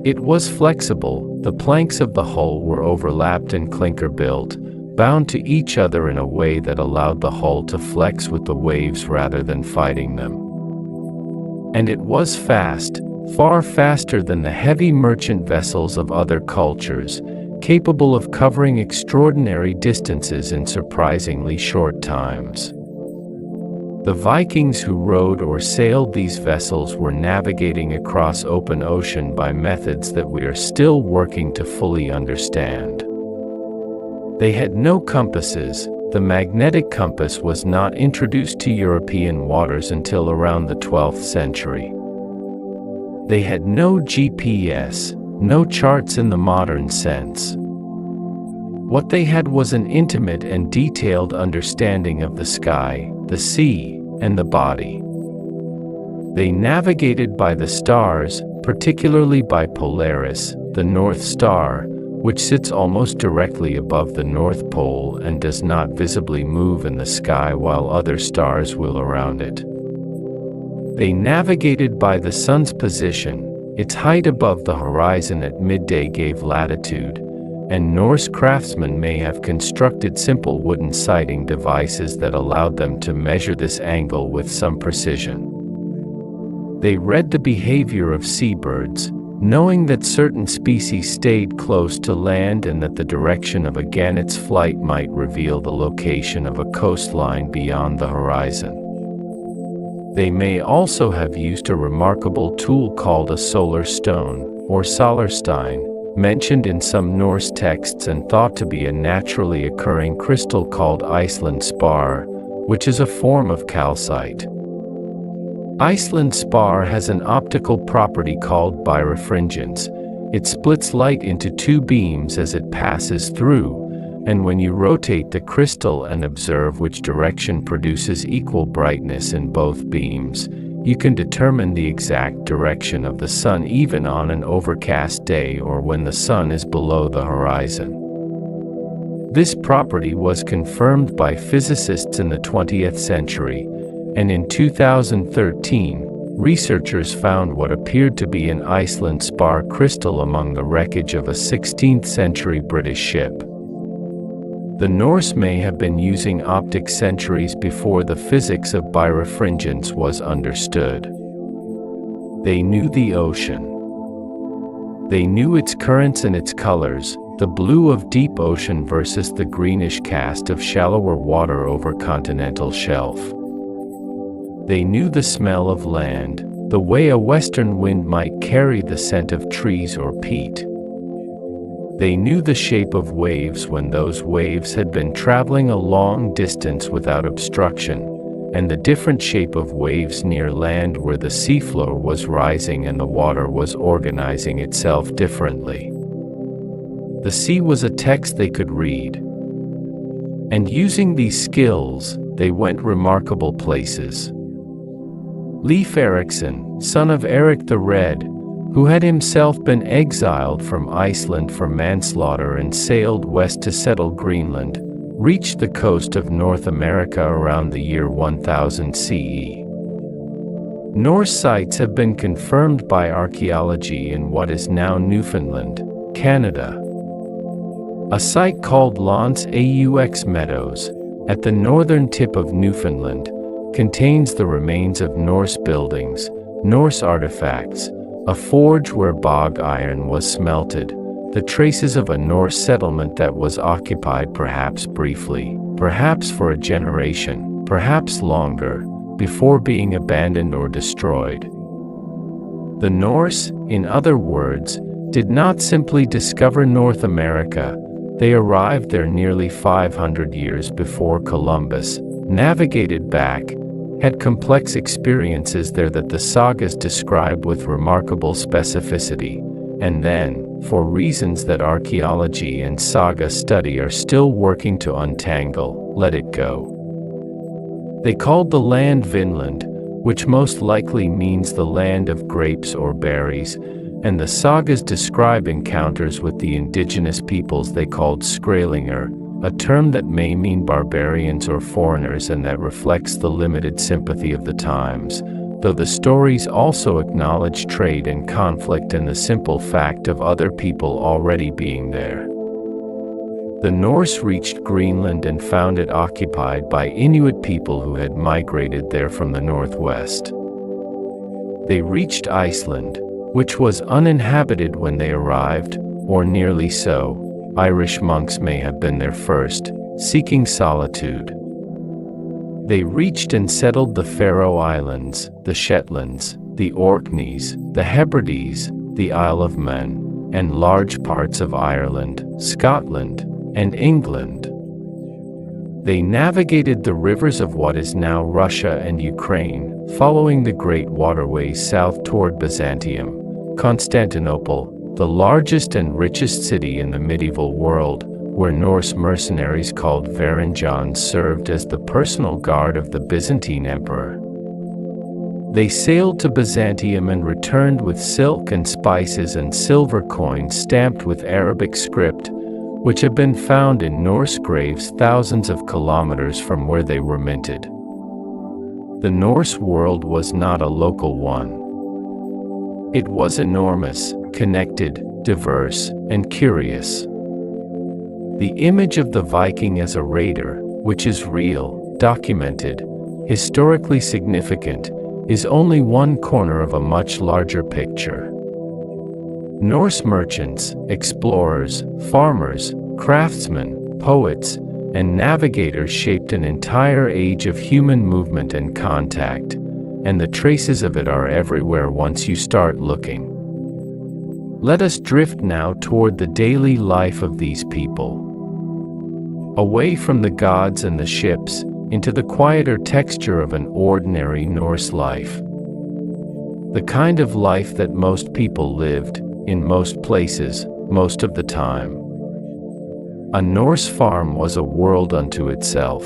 [SPEAKER 1] It was flexible. The planks of the hull were overlapped and clinker-built, bound to each other in a way that allowed the hull to flex with the waves rather than fighting them. And it was fast, far faster than the heavy merchant vessels of other cultures, capable of covering extraordinary distances in surprisingly short times. The Vikings who rowed or sailed these vessels were navigating across open ocean by methods that we are still working to fully understand. They had no compasses. The magnetic compass was not introduced to European waters until around the 12th century. They had no GPS, no charts in the modern sense. What they had was an intimate and detailed understanding of the sky, the sea, and the body. They navigated by the stars, particularly by Polaris, the North Star, which sits almost directly above the North Pole and does not visibly move in the sky while other stars wheel around it. They navigated by the sun's position. Its height above the horizon at midday gave latitude, and Norse craftsmen may have constructed simple wooden sighting devices that allowed them to measure this angle with some precision. They read the behavior of seabirds, knowing that certain species stayed close to land and that the direction of a gannet's flight might reveal the location of a coastline beyond the horizon. They may also have used a remarkable tool called a solar stone, or solarstein, mentioned in some Norse texts and thought to be a naturally occurring crystal called Iceland spar, which is a form of calcite. Iceland spar has an optical property called birefringence. It splits light into two beams as it passes through, and when you rotate the crystal and observe which direction produces equal brightness in both beams, you can determine the exact direction of the sun even on an overcast day or when the sun is below the horizon. This property was confirmed by physicists in the 20th century, and in 2013, researchers found what appeared to be an Iceland spar crystal among the wreckage of a 16th century British ship. The Norse may have been using optics centuries before the physics of birefringence was understood. They knew the ocean. They knew its currents and its colors, the blue of deep ocean versus the greenish cast of shallower water over continental shelf. They knew the smell of land, the way a western wind might carry the scent of trees or peat. They knew the shape of waves when those waves had been traveling a long distance without obstruction, and the different shape of waves near land where the seafloor was rising and the water was organizing itself differently. The sea was a text they could read. And using these skills, they went remarkable places. Leif Erikson, son of Eric the Red, who had himself been exiled from Iceland for manslaughter and sailed west to settle Greenland, reached the coast of North America around the year 1000 CE. Norse sites have been confirmed by archaeology in what is now Newfoundland, Canada. A site called L'Anse aux Meadows, at the northern tip of Newfoundland, contains the remains of Norse buildings, Norse artifacts, a forge where bog iron was smelted, the traces of a Norse settlement that was occupied perhaps briefly, perhaps for a generation, perhaps longer, before being abandoned or destroyed. The Norse, in other words, did not simply discover North America, they arrived there nearly 500 years before Columbus, navigated back, had complex experiences there that the sagas describe with remarkable specificity, and then, for reasons that archaeology and saga study are still working to untangle, let it go. They called the land Vinland, which most likely means the land of grapes or berries, and the sagas describe encounters with the indigenous peoples they called Skrælingr, a term that may mean barbarians or foreigners and that reflects the limited sympathy of the times, though the stories also acknowledge trade and conflict and the simple fact of other people already being there. The Norse reached Greenland and found it occupied by Inuit people who had migrated there from the northwest. They reached Iceland, which was uninhabited when they arrived, or nearly so. Irish monks may have been there first, seeking solitude. They reached and settled the Faroe Islands, the Shetlands, the Orkneys, the Hebrides, the Isle of Man, and large parts of Ireland, Scotland, and England. They navigated the rivers of what is now Russia and Ukraine, following the great waterways south toward Byzantium. Constantinople, the largest and richest city in the medieval world, where Norse mercenaries called Varangians served as the personal guard of the Byzantine emperor. They sailed to Byzantium and returned with silk and spices and silver coins stamped with Arabic script, which have been found in Norse graves thousands of kilometers from where they were minted. The Norse world was not a local one. It was enormous, connected, diverse, and curious. The image of the Viking as a raider, which is real, documented, historically significant, is only one corner of a much larger picture. Norse merchants, explorers, farmers, craftsmen, poets, and navigators shaped an entire age of human movement and contact, and the traces of it are everywhere once you start looking. Let us drift now toward the daily life of these people. Away from the gods and the ships, into the quieter texture of an ordinary Norse life. The kind of life that most people lived, in most places, most of the time. A Norse farm was a world unto itself.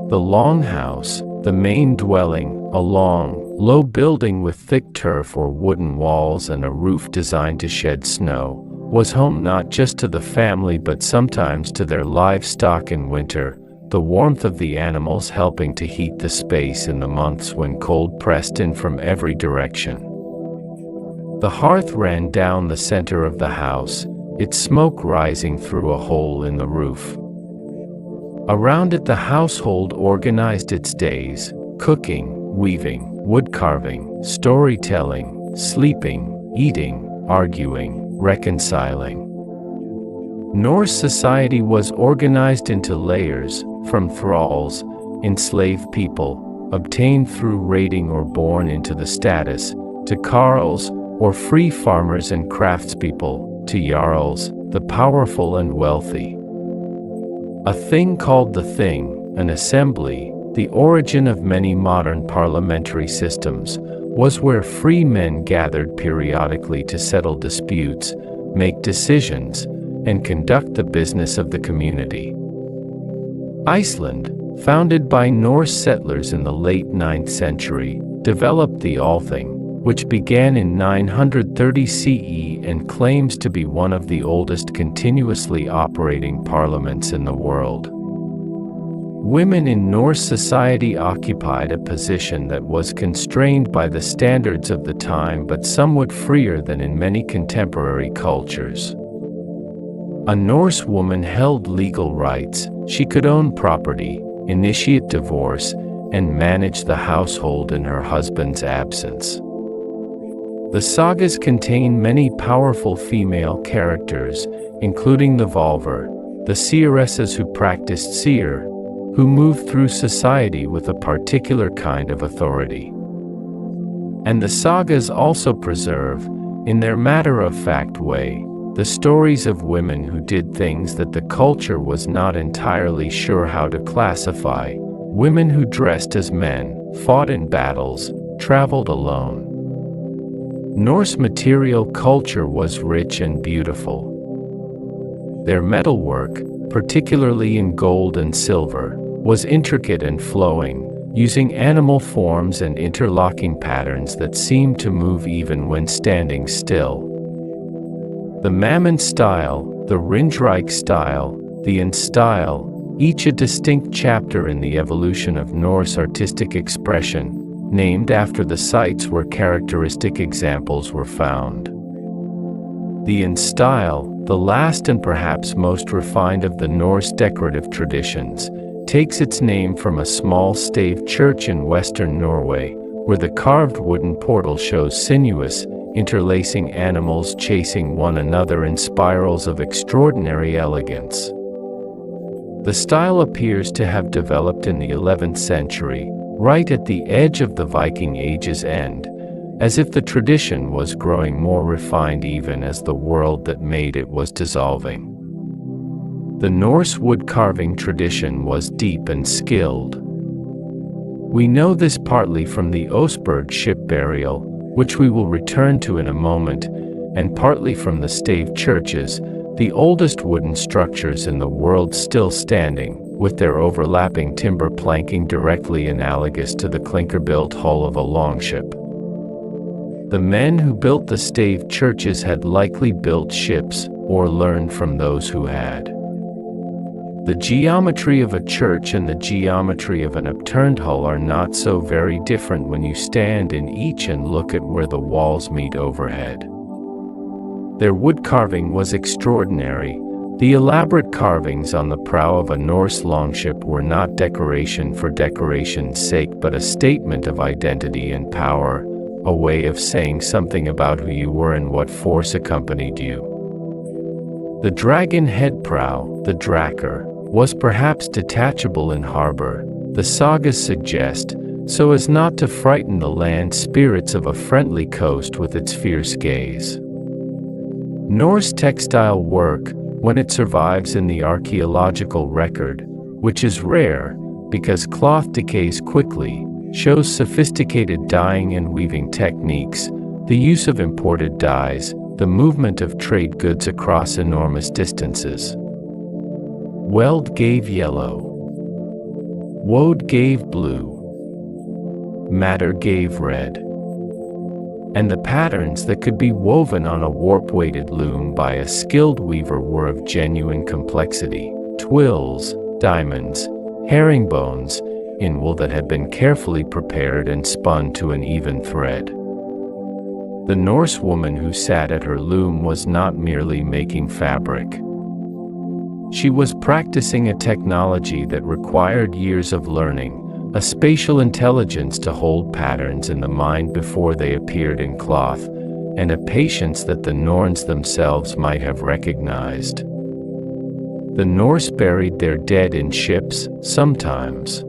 [SPEAKER 1] The longhouse, the main dwelling, a long, low building with thick turf or wooden walls and a roof designed to shed snow, was home not just to the family but sometimes to their livestock in winter, the warmth of the animals helping to heat the space in the months when cold pressed in from every direction. The hearth ran down the center of the house, its smoke rising through a hole in the roof. Around it the household organized its days, cooking, weaving, woodcarving, storytelling, sleeping, eating, arguing, reconciling. Norse society was organized into layers, from thralls, enslaved people, obtained through raiding or born into the status, to carls, or free farmers and craftspeople, to jarls, the powerful and wealthy. A thing called the thing, an assembly, the origin of many modern parliamentary systems, was where free men gathered periodically to settle disputes, make decisions, and conduct the business of the community. Iceland, founded by Norse settlers in the late 9th century, developed the Althing, which began in 930 CE and claims to be one of the oldest continuously operating parliaments in the world. Women in Norse society occupied a position that was constrained by the standards of the time but somewhat freer than in many contemporary cultures. A Norse woman held legal rights. She could own property, initiate divorce, and manage the household in her husband's absence. The sagas contain many powerful female characters, including the Valvar, the seeresses who practiced seer, who moved through society with a particular kind of authority. And the sagas also preserve, in their matter-of-fact way, the stories of women who did things that the culture was not entirely sure how to classify, women who dressed as men, fought in battles, traveled alone. Norse material culture was rich and beautiful. Their metalwork, particularly in gold and silver, was intricate and flowing, using animal forms and interlocking patterns that seemed to move even when standing still. The Mammon style, the Rindrike style, the Inn style, each a distinct chapter in the evolution of Norse artistic expression, named after the sites where characteristic examples were found. The Inn style, the last and perhaps most refined of the Norse decorative traditions, takes its name from a small stave church in western Norway, where the carved wooden portal shows sinuous, interlacing animals chasing one another in spirals of extraordinary elegance. The style appears to have developed in the 11th century, right at the edge of the Viking Age's end, as if the tradition was growing more refined even as the world that made it was dissolving. The Norse wood-carving tradition was deep and skilled. We know this partly from the Oseberg ship burial, which we will return to in a moment, and partly from the stave churches, the oldest wooden structures in the world still standing, with their overlapping timber planking directly analogous to the clinker-built hull of a longship. The men who built the stave churches had likely built ships, or learned from those who had. The geometry of a church and the geometry of an upturned hull are not so very different when you stand in each and look at where the walls meet overhead. Their wood carving was extraordinary. The elaborate carvings on the prow of a Norse longship were not decoration for decoration's sake but a statement of identity and power, a way of saying something about who you were and what force accompanied you. The dragon head prow, the Drakr, was perhaps detachable in harbor, the sagas suggest, so as not to frighten the land spirits of a friendly coast with its fierce gaze. Norse textile work, when it survives in the archaeological record, which is rare, because cloth decays quickly, shows sophisticated dyeing and weaving techniques, the use of imported dyes, the movement of trade goods across enormous distances. Weld gave yellow. Woad gave blue. Matter gave red. And the patterns that could be woven on a warp-weighted loom by a skilled weaver were of genuine complexity: twills, diamonds, herringbones, in wool that had been carefully prepared and spun to an even thread. The Norse woman who sat at her loom was not merely making fabric. She was practicing a technology that required years of learning, a spatial intelligence to hold patterns in the mind before they appeared in cloth, and a patience that the Norns themselves might have recognized. The Norse buried their dead in ships, sometimes.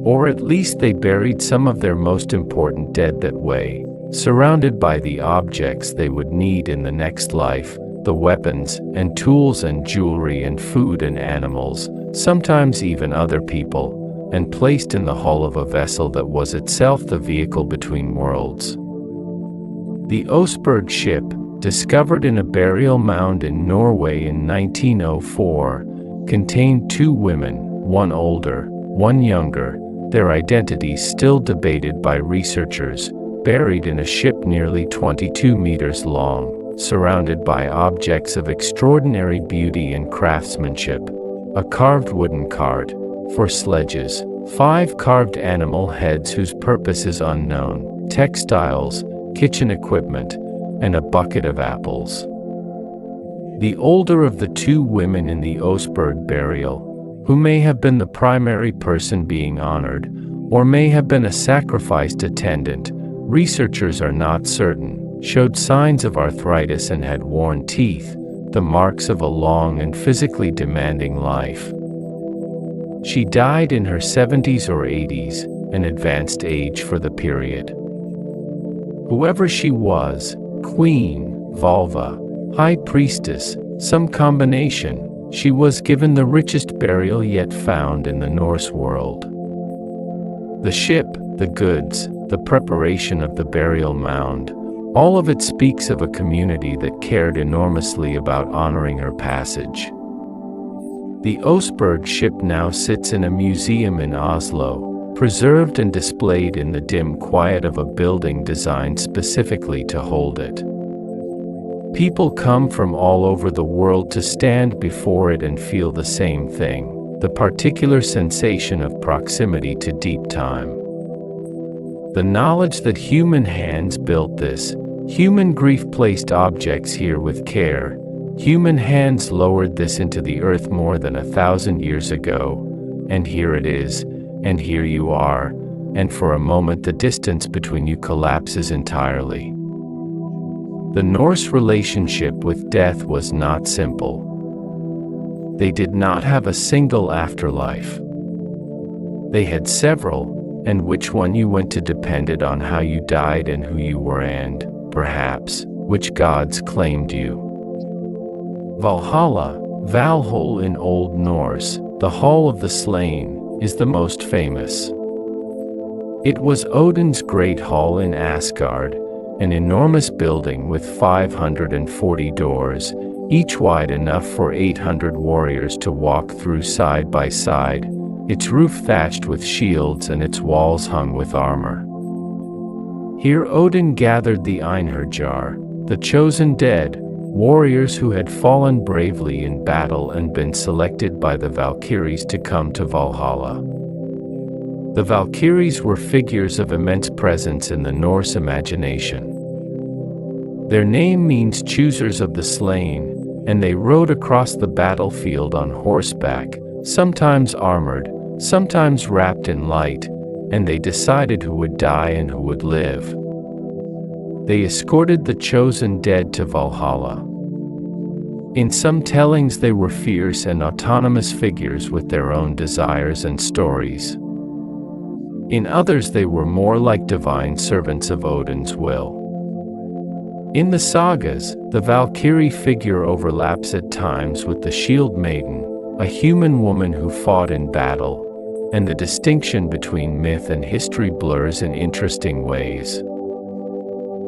[SPEAKER 1] Or at least they buried some of their most important dead that way, surrounded by the objects they would need in the next life, the weapons and tools and jewelry and food and animals, sometimes even other people, and placed in the hull of a vessel that was itself the vehicle between worlds. The Oseberg ship, discovered in a burial mound in Norway in 1904, contained two women, one older, one younger, their identities still debated by researchers, buried in a ship nearly 22 meters long, surrounded by objects of extraordinary beauty and craftsmanship: a carved wooden cart for sledges, 5 carved animal heads whose purpose is unknown, textiles, kitchen equipment, and a bucket of apples. The older of the 2 women in the Osberg burial, who may have been the primary person being honored, or may have been a sacrificed attendant, researchers are not certain, showed signs of arthritis and had worn teeth, the marks of a long and physically demanding life. She died in her 70s or 80s, an advanced age for the period. Whoever she was, queen, vulva, high priestess, some combination, she was given the richest burial yet found in the Norse world. The ship, the goods, the preparation of the burial mound, all of it speaks of a community that cared enormously about honoring her passage. The Osberg ship now sits in a museum in Oslo, preserved and displayed in the dim quiet of a building designed specifically to hold it. People come from all over the world to stand before it and feel the same thing, the particular sensation of proximity to deep time. The knowledge that human hands built this, human grief placed objects here with care, human hands lowered this into the earth more than 1,000 years ago, and here it is, and here you are, and for a moment the distance between you collapses entirely. The Norse relationship with death was not simple. They did not have a single afterlife. They had several, and which one you went to depended on how you died and who you were and, perhaps, which gods claimed you. Valhalla, Valhall in Old Norse, the Hall of the Slain, is the most famous. It was Odin's great hall in Asgard, an enormous building with 540 doors, each wide enough for 800 warriors to walk through side by side, its roof thatched with shields and its walls hung with armor. Here Odin gathered the Einherjar, the chosen dead, warriors who had fallen bravely in battle and been selected by the Valkyries to come to Valhalla. The Valkyries were figures of immense presence in the Norse imagination. Their name means choosers of the slain, and they rode across the battlefield on horseback, sometimes armored, sometimes wrapped in light, and they decided who would die and who would live. They escorted the chosen dead to Valhalla. In some tellings they were fierce and autonomous figures with their own desires and stories. In others they were more like divine servants of Odin's will. In the sagas, the Valkyrie figure overlaps at times with the Shield Maiden, a human woman who fought in battle, and the distinction between myth and history blurs in interesting ways.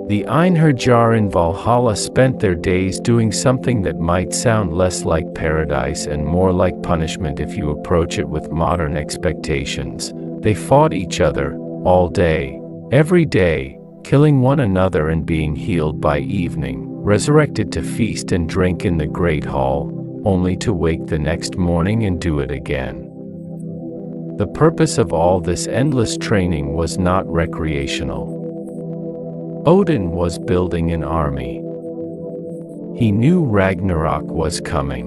[SPEAKER 1] The Einherjar in Valhalla spent their days doing something that might sound less like paradise and more like punishment if you approach it with modern expectations. They fought each other, all day, every day, killing one another and being healed by evening, resurrected to feast and drink in the great hall, only to wake the next morning and do it again. The purpose of all this endless training was not recreational. Odin was building an army. He knew Ragnarok was coming.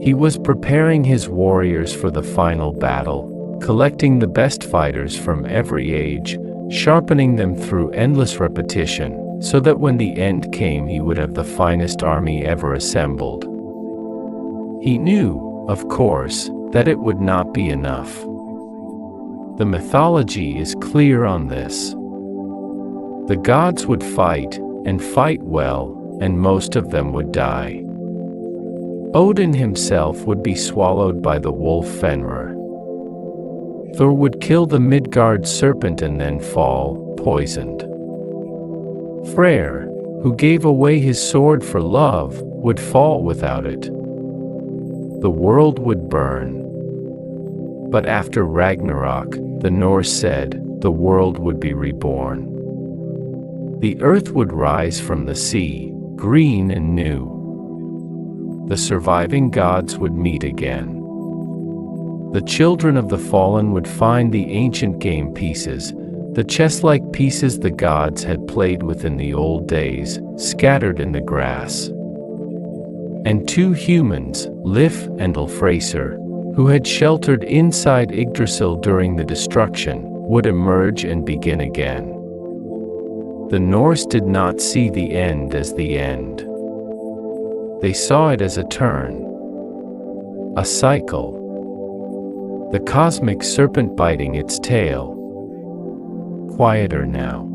[SPEAKER 1] He was preparing his warriors for the final battle, collecting the best fighters from every age, sharpening them through endless repetition, so that when the end came he would have the finest army ever assembled. He knew, of course, that it would not be enough. The mythology is clear on this. The gods would fight, and fight well, and most of them would die. Odin himself would be swallowed by the wolf Fenrir. Thor would kill the Midgard serpent and then fall, poisoned. Freyr, who gave away his sword for love, would fall without it. The world would burn. But after Ragnarok, the Norse said, the world would be reborn. The earth would rise from the sea, green and new. The surviving gods would meet again. The children of the fallen would find the ancient game pieces, the chess-like pieces the gods had played with in the old days, scattered in the grass. And two humans, Lif and Ulfraser, who had sheltered inside Yggdrasil during the destruction, would emerge and begin again. The Norse did not see the end as the end. They saw it as a turn, a cycle, the cosmic serpent biting its tail. Quieter now.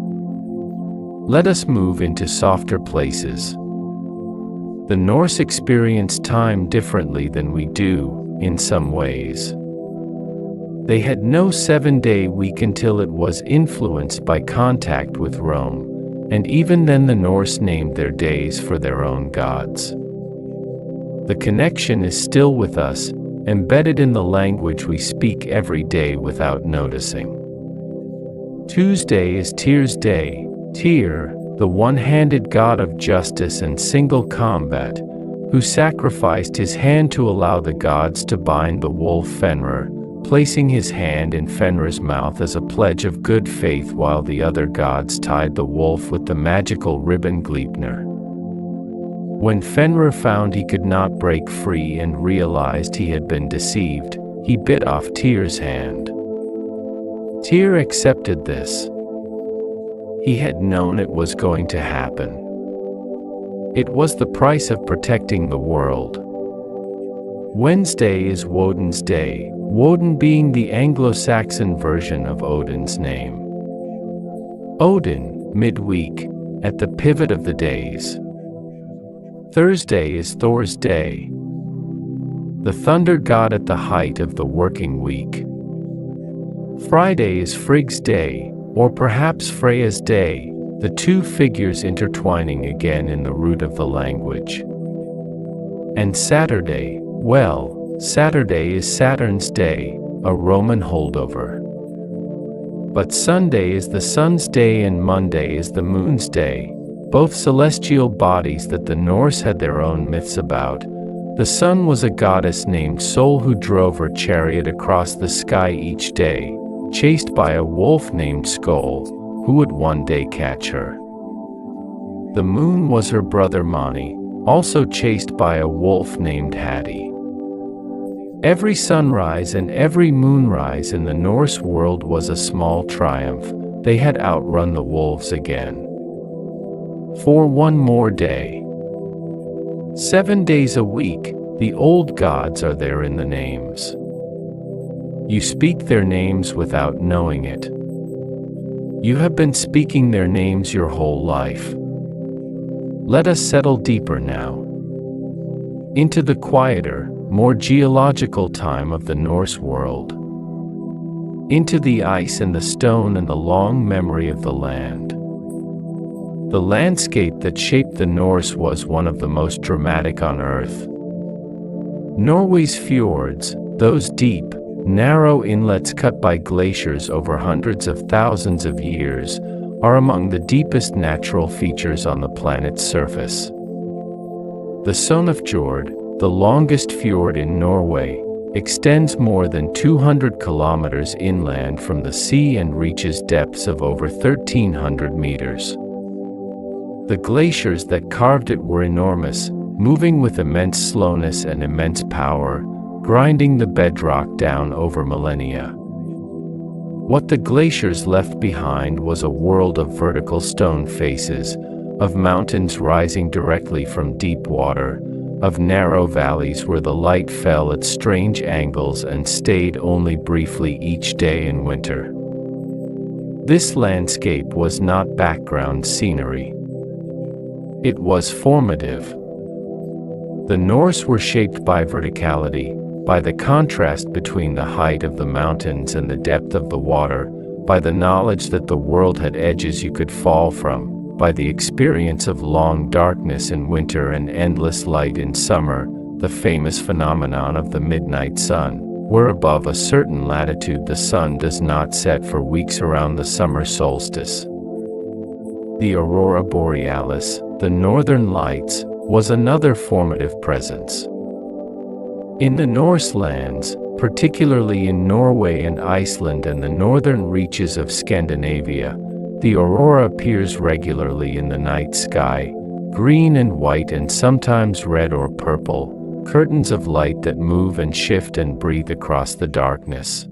[SPEAKER 1] Let us move into softer places. The Norse experienced time differently than we do, in some ways. They had no 7-day week until it was influenced by contact with Rome, and even then the Norse named their days for their own gods. The connection is still with us, embedded in the language we speak every day without noticing. Tuesday is Tyr's day, Tyr, the one-handed god of justice and single combat, who sacrificed his hand to allow the gods to bind the wolf Fenrir, placing his hand in Fenrir's mouth as a pledge of good faith while the other gods tied the wolf with the magical ribbon Gleipnir. When Fenrir found he could not break free and realized he had been deceived, he bit off Tyr's hand. Tyr accepted this. He had known it was going to happen. It was the price of protecting the world. Wednesday is Woden's day, Woden being the Anglo-Saxon version of Odin's name. Odin, midweek, at the pivot of the days. Thursday is Thor's day, the thunder god at the height of the working week. Friday is Frigg's day, or perhaps Freya's day, the two figures intertwining again in the root of the language. And Saturday, well, Saturday is Saturn's day, a Roman holdover. But Sunday is the sun's day and Monday is the moon's day, both celestial bodies that the Norse had their own myths about. The sun was a goddess named Sol who drove her chariot across the sky each day, chased by a wolf named Skoll, who would one day catch her. The moon was her brother Mani, also chased by a wolf named Hati. Every sunrise and every moonrise in the Norse world was a small triumph. They had outrun the wolves again. For one more day. 7 days a week, the old gods are there in the names. You speak their names without knowing it. You have been speaking their names your whole life. Let us settle deeper now. Into the quieter, more geological time of the Norse world. Into the ice and the stone and the long memory of the land. The landscape that shaped the Norse was one of the most dramatic on Earth. Norway's fjords, those deep, narrow inlets cut by glaciers over hundreds of thousands of years, are among the deepest natural features on the planet's surface. The Sonafjord, the longest fjord in Norway, extends more than 200 kilometers inland from the sea and reaches depths of over 1,300 meters. The glaciers that carved it were enormous, moving with immense slowness and immense power, grinding the bedrock down over millennia. What the glaciers left behind was a world of vertical stone faces, of mountains rising directly from deep water, of narrow valleys where the light fell at strange angles and stayed only briefly each day in winter. This landscape was not background scenery. It was formative. The Norse were shaped by verticality, by the contrast between the height of the mountains and the depth of the water, by the knowledge that the world had edges you could fall from, by the experience of long darkness in winter and endless light in summer, the famous phenomenon of the midnight sun, where above a certain latitude the sun does not set for weeks around the summer solstice. The aurora borealis, the northern lights, was another formative presence. In the Norse lands, particularly in Norway and Iceland and the northern reaches of Scandinavia, the aurora appears regularly in the night sky, green and white and sometimes red or purple, curtains of light that move and shift and breathe across the darkness.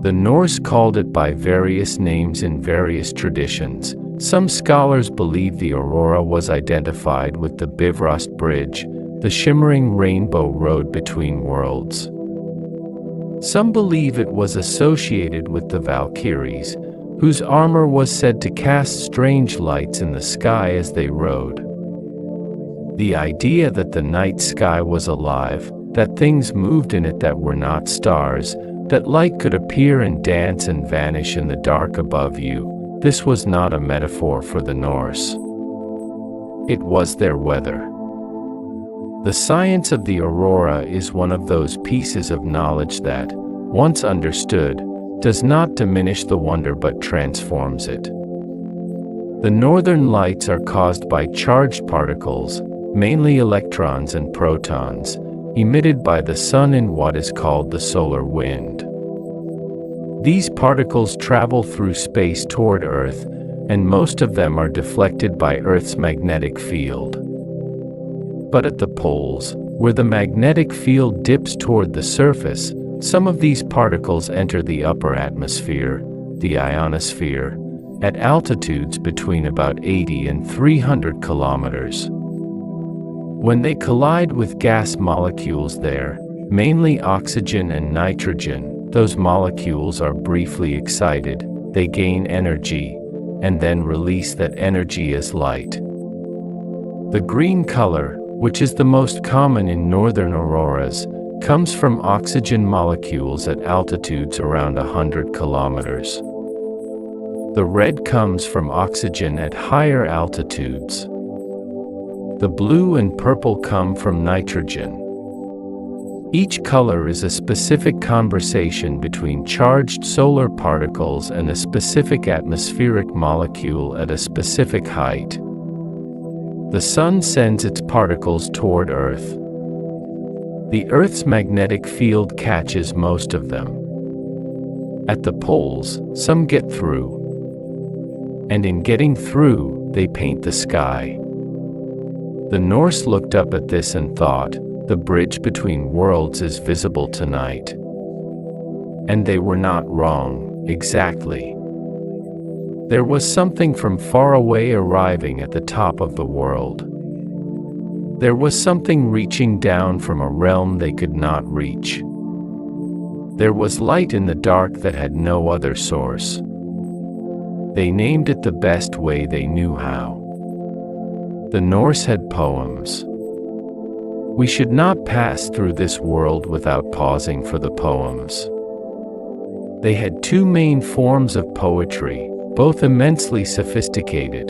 [SPEAKER 1] The Norse called it by various names in various traditions. Some scholars believe the aurora was identified with the Bifrost Bridge, the shimmering rainbow road between worlds. Some believe it was associated with the Valkyries, whose armor was said to cast strange lights in the sky as they rode. The idea that the night sky was alive, that things moved in it that were not stars, that light could appear and dance and vanish in the dark above you, this was not a metaphor for the Norse. It was their weather. The science of the aurora is one of those pieces of knowledge that, once understood, does not diminish the wonder but transforms it. The northern lights are caused by charged particles, mainly electrons and protons, emitted by the sun in what is called the solar wind. These particles travel through space toward Earth, and most of them are deflected by Earth's magnetic field. But at the poles, where the magnetic field dips toward the surface, some of these particles enter the upper atmosphere, the ionosphere, at altitudes between about 80 and 300 kilometers. When they collide with gas molecules there, mainly oxygen and nitrogen, those molecules are briefly excited, they gain energy, and then release that energy as light. The green color, which is the most common in northern auroras, comes from oxygen molecules at altitudes around 100 kilometers. The red comes from oxygen at higher altitudes. The blue and purple come from nitrogen. Each color is a specific conversation between charged solar particles and a specific atmospheric molecule at a specific height. The sun sends its particles toward Earth. The Earth's magnetic field catches most of them. At the poles, some get through. And in getting through, they paint the sky. The Norse looked up at this and thought, the bridge between worlds is visible tonight. And they were not wrong, exactly. There was something from far away arriving at the top of the world. There was something reaching down from a realm they could not reach. There was light in the dark that had no other source. They named it the best way they knew how. The Norse had poems. We should not pass through this world without pausing for the poems. They had two main forms of poetry, both immensely sophisticated.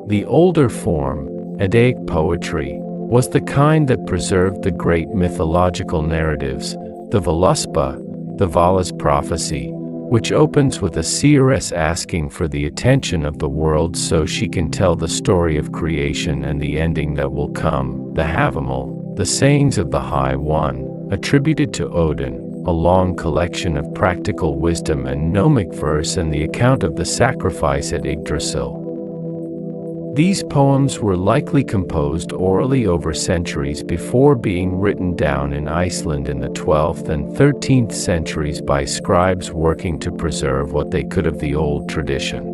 [SPEAKER 1] The older form, Eddaic poetry, was the kind that preserved the great mythological narratives, the Voluspa, the Vala's prophecy, which opens with a seeress asking for the attention of the world so she can tell the story of creation and the ending that will come, the Havamal, the sayings of the High One, attributed to Odin, a long collection of practical wisdom and gnomic verse, and the account of the sacrifice at Yggdrasil. These poems were likely composed orally over centuries before being written down in Iceland in the 12th and 13th centuries by scribes working to preserve what they could of the old tradition.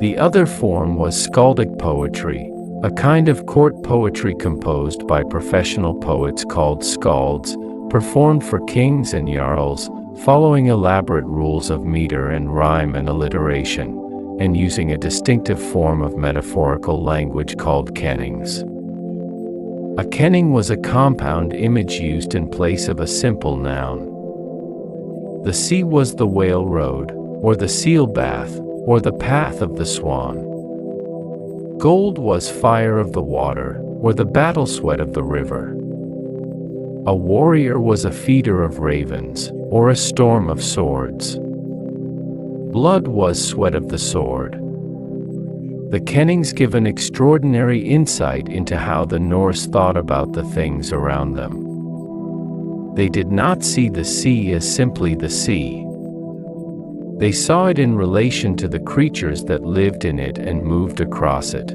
[SPEAKER 1] The other form was skaldic poetry, a kind of court poetry composed by professional poets called skalds, performed for kings and jarls, following elaborate rules of meter and rhyme and alliteration, and using a distinctive form of metaphorical language called kennings. A kenning was a compound image used in place of a simple noun. The sea was the whale road, or the seal bath, or the path of the swan. Gold was fire of the water, or the battle sweat of the river. A warrior was a feeder of ravens, or a storm of swords. Blood was sweat of the sword. The kennings give an extraordinary insight into how the Norse thought about the things around them. They did not see the sea as simply the sea. They saw it in relation to the creatures that lived in it and moved across it.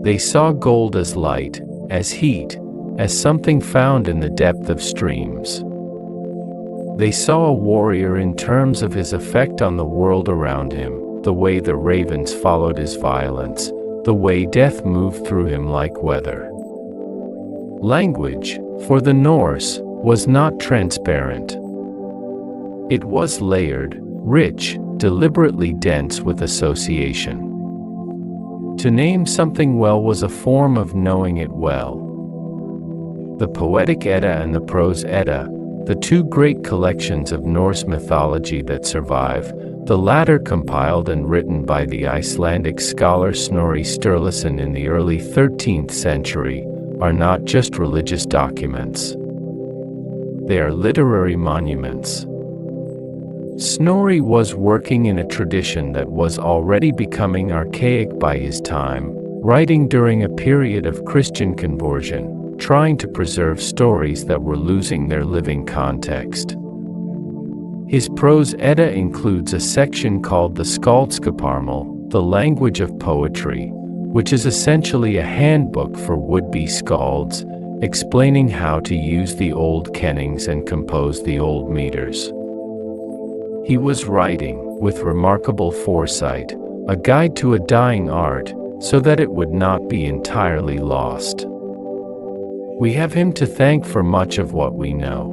[SPEAKER 1] They saw gold as light, as heat, as something found in the depth of streams. They saw a warrior in terms of his effect on the world around him, the way the ravens followed his violence, the way death moved through him like weather. Language, for the Norse, was not transparent. It was layered, rich, deliberately dense with association. To name something well was a form of knowing it well. The Poetic Edda and the Prose Edda, the two great collections of Norse mythology that survive, the latter compiled and written by the Icelandic scholar Snorri Sturluson in the early 13th century, are not just religious documents. They are literary monuments. Snorri was working in a tradition that was already becoming archaic by his time, writing during a period of Christian conversion, trying to preserve stories that were losing their living context. His Prose Edda includes a section called the Skaldskaparmal, the language of poetry, which is essentially a handbook for would-be skalds, explaining how to use the old kennings and compose the old meters. He was writing, with remarkable foresight, a guide to a dying art, so that it would not be entirely lost. We have him to thank for much of what we know.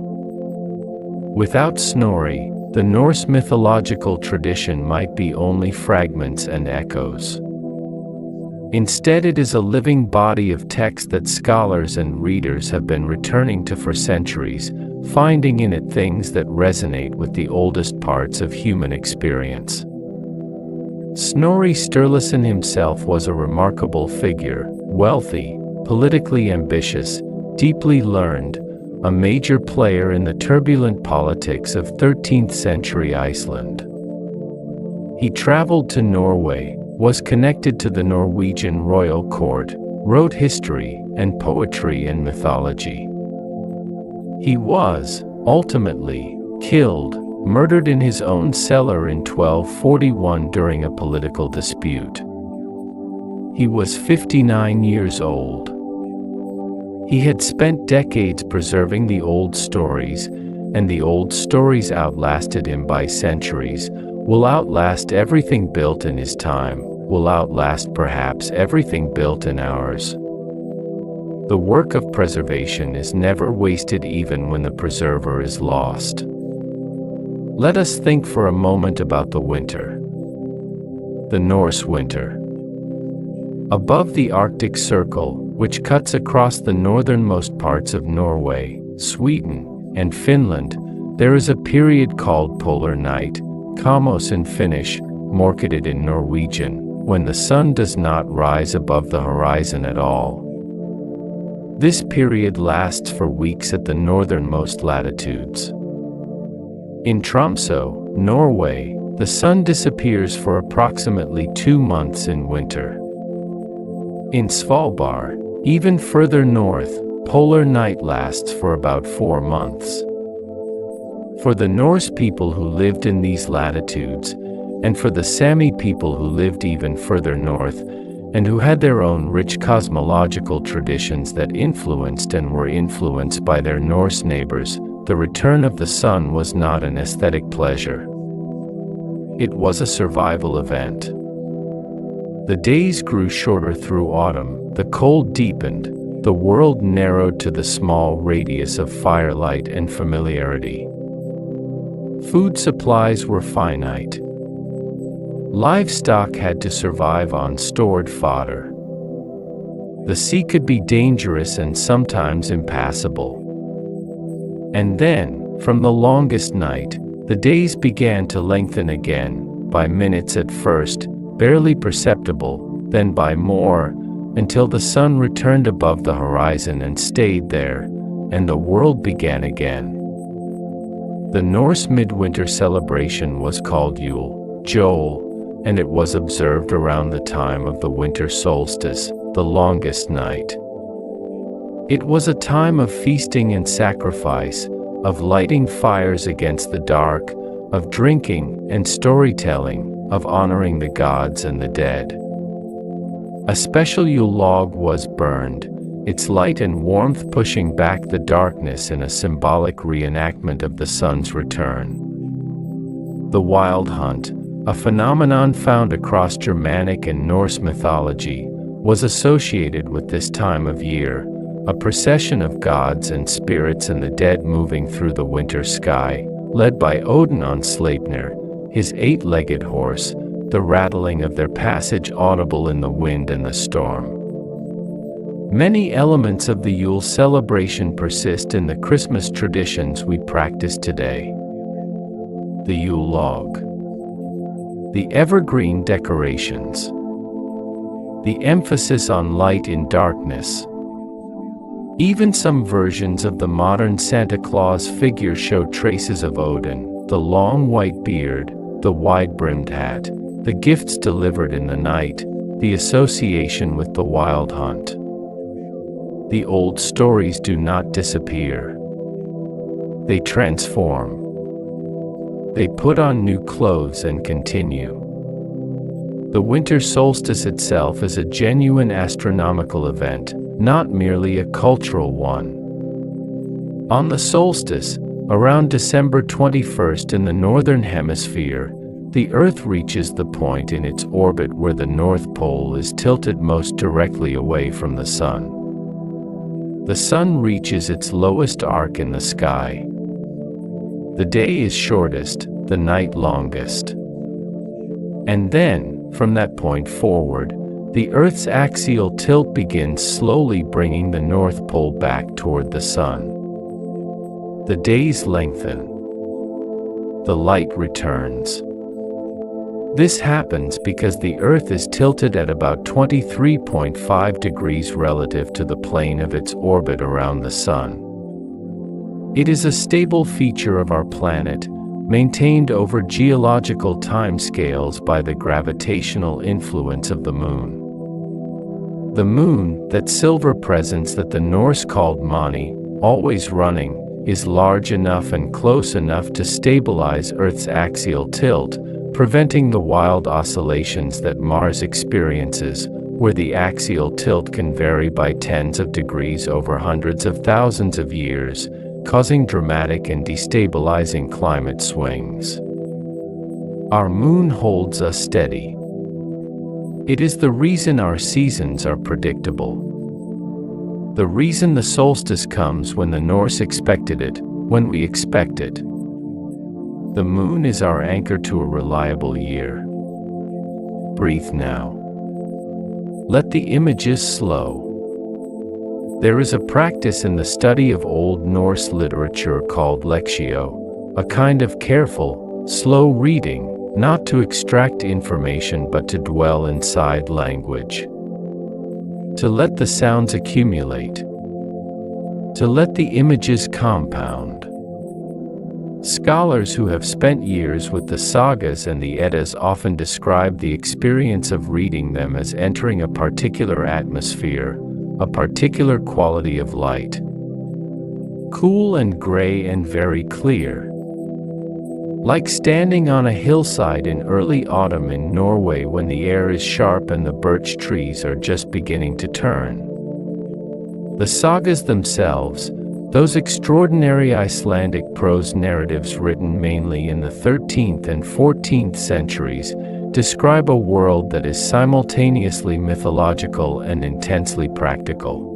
[SPEAKER 1] Without Snorri, the Norse mythological tradition might be only fragments and echoes. Instead, it is a living body of text that scholars and readers have been returning to for centuries, finding in it things that resonate with the oldest parts of human experience. Snorri Sturluson himself was a remarkable figure, wealthy, politically ambitious, deeply learned, a major player in the turbulent politics of 13th century Iceland. He traveled to Norway, was connected to the Norwegian royal court, wrote history and poetry and mythology. He was, ultimately, killed, murdered in his own cellar in 1241 during a political dispute. He was 59 years old. He had spent decades preserving the old stories, and the old stories outlasted him by centuries, will outlast everything built in his time, will outlast perhaps everything built in ours. The work of preservation is never wasted even when the preserver is lost. Let us think for a moment about the winter. The Norse winter. Above the Arctic Circle, which cuts across the northernmost parts of Norway, Sweden, and Finland, there is a period called polar night, Kamos in Finnish, Morkedet in Norwegian, when the sun does not rise above the horizon at all. This period lasts for weeks at the northernmost latitudes. In Tromsø, Norway, the sun disappears for approximately 2 months in winter. In Svalbard, even further north, polar night lasts for about 4 months. For the Norse people who lived in these latitudes, and for the Sami people who lived even further north, and who had their own rich cosmological traditions that influenced and were influenced by their Norse neighbors, the return of the sun was not an aesthetic pleasure. It was a survival event. The days grew shorter through autumn, the cold deepened, the world narrowed to the small radius of firelight and familiarity. Food supplies were finite. Livestock had to survive on stored fodder. The sea could be dangerous and sometimes impassable. And then, from the longest night, the days began to lengthen again, by minutes at first, barely perceptible, then by more, until the sun returned above the horizon and stayed there, and the world began again. The Norse midwinter celebration was called Yule, Joel, and it was observed around the time of the winter solstice, the longest night. It was a time of feasting and sacrifice, of lighting fires against the dark, of drinking and storytelling, of honoring the gods and the dead. A special Yule log was burned, its light and warmth pushing back the darkness in a symbolic reenactment of the sun's return. The Wild Hunt, a phenomenon found across Germanic and Norse mythology, was associated with this time of year, a procession of gods and spirits and the dead moving through the winter sky, led by Odin on Sleipnir, his eight-legged horse, the rattling of their passage audible in the wind and the storm. Many elements of the Yule celebration persist in the Christmas traditions we practice today. The Yule log. The evergreen decorations. The emphasis on light in darkness. Even some versions of the modern Santa Claus figure show traces of Odin, the long white beard, the wide-brimmed hat, the gifts delivered in the night, the association with the wild hunt. The old stories do not disappear. They transform. They put on new clothes and continue. The winter solstice itself is a genuine astronomical event, not merely a cultural one. On the solstice, around December 21st in the northern hemisphere, the Earth reaches the point in its orbit where the North Pole is tilted most directly away from the Sun. The Sun reaches its lowest arc in the sky. The day is shortest, the night longest. And then, from that point forward, the Earth's axial tilt begins slowly bringing the North Pole back toward the Sun. The days lengthen. The light returns. This happens because the Earth is tilted at about 23.5 degrees relative to the plane of its orbit around the Sun. It is a stable feature of our planet, maintained over geological timescales by the gravitational influence of the Moon. The Moon, that silver presence that the Norse called Mani, always running, is large enough and close enough to stabilize Earth's axial tilt, preventing the wild oscillations that Mars experiences, where the axial tilt can vary by tens of degrees over hundreds of thousands of years, causing dramatic and destabilizing climate swings. Our moon holds us steady. It is the reason our seasons are predictable. The reason the solstice comes when the Norse expected it, when we expect it. The moon is our anchor to a reliable year. Breathe now. Let the images slow. There is a practice in the study of Old Norse literature called lectio, a kind of careful, slow reading, not to extract information but to dwell inside language. To let the sounds accumulate. To let the images compound. Scholars who have spent years with the sagas and the Eddas often describe the experience of reading them as entering a particular atmosphere, a particular quality of light. Cool and gray and very clear. Like standing on a hillside in early autumn in Norway when the air is sharp and the birch trees are just beginning to turn. The sagas themselves, those extraordinary Icelandic prose narratives written mainly in the 13th and 14th centuries, describe a world that is simultaneously mythological and intensely practical.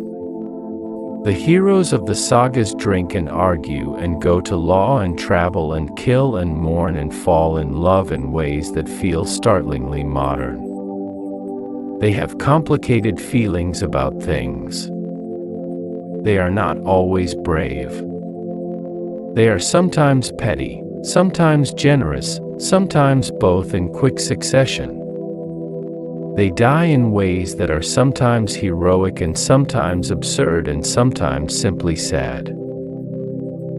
[SPEAKER 1] The heroes of the sagas drink and argue and go to law and travel and kill and mourn and fall in love in ways that feel startlingly modern. They have complicated feelings about things. They are not always brave. They are sometimes petty, sometimes generous, sometimes both in quick succession. They die in ways that are sometimes heroic and sometimes absurd and sometimes simply sad.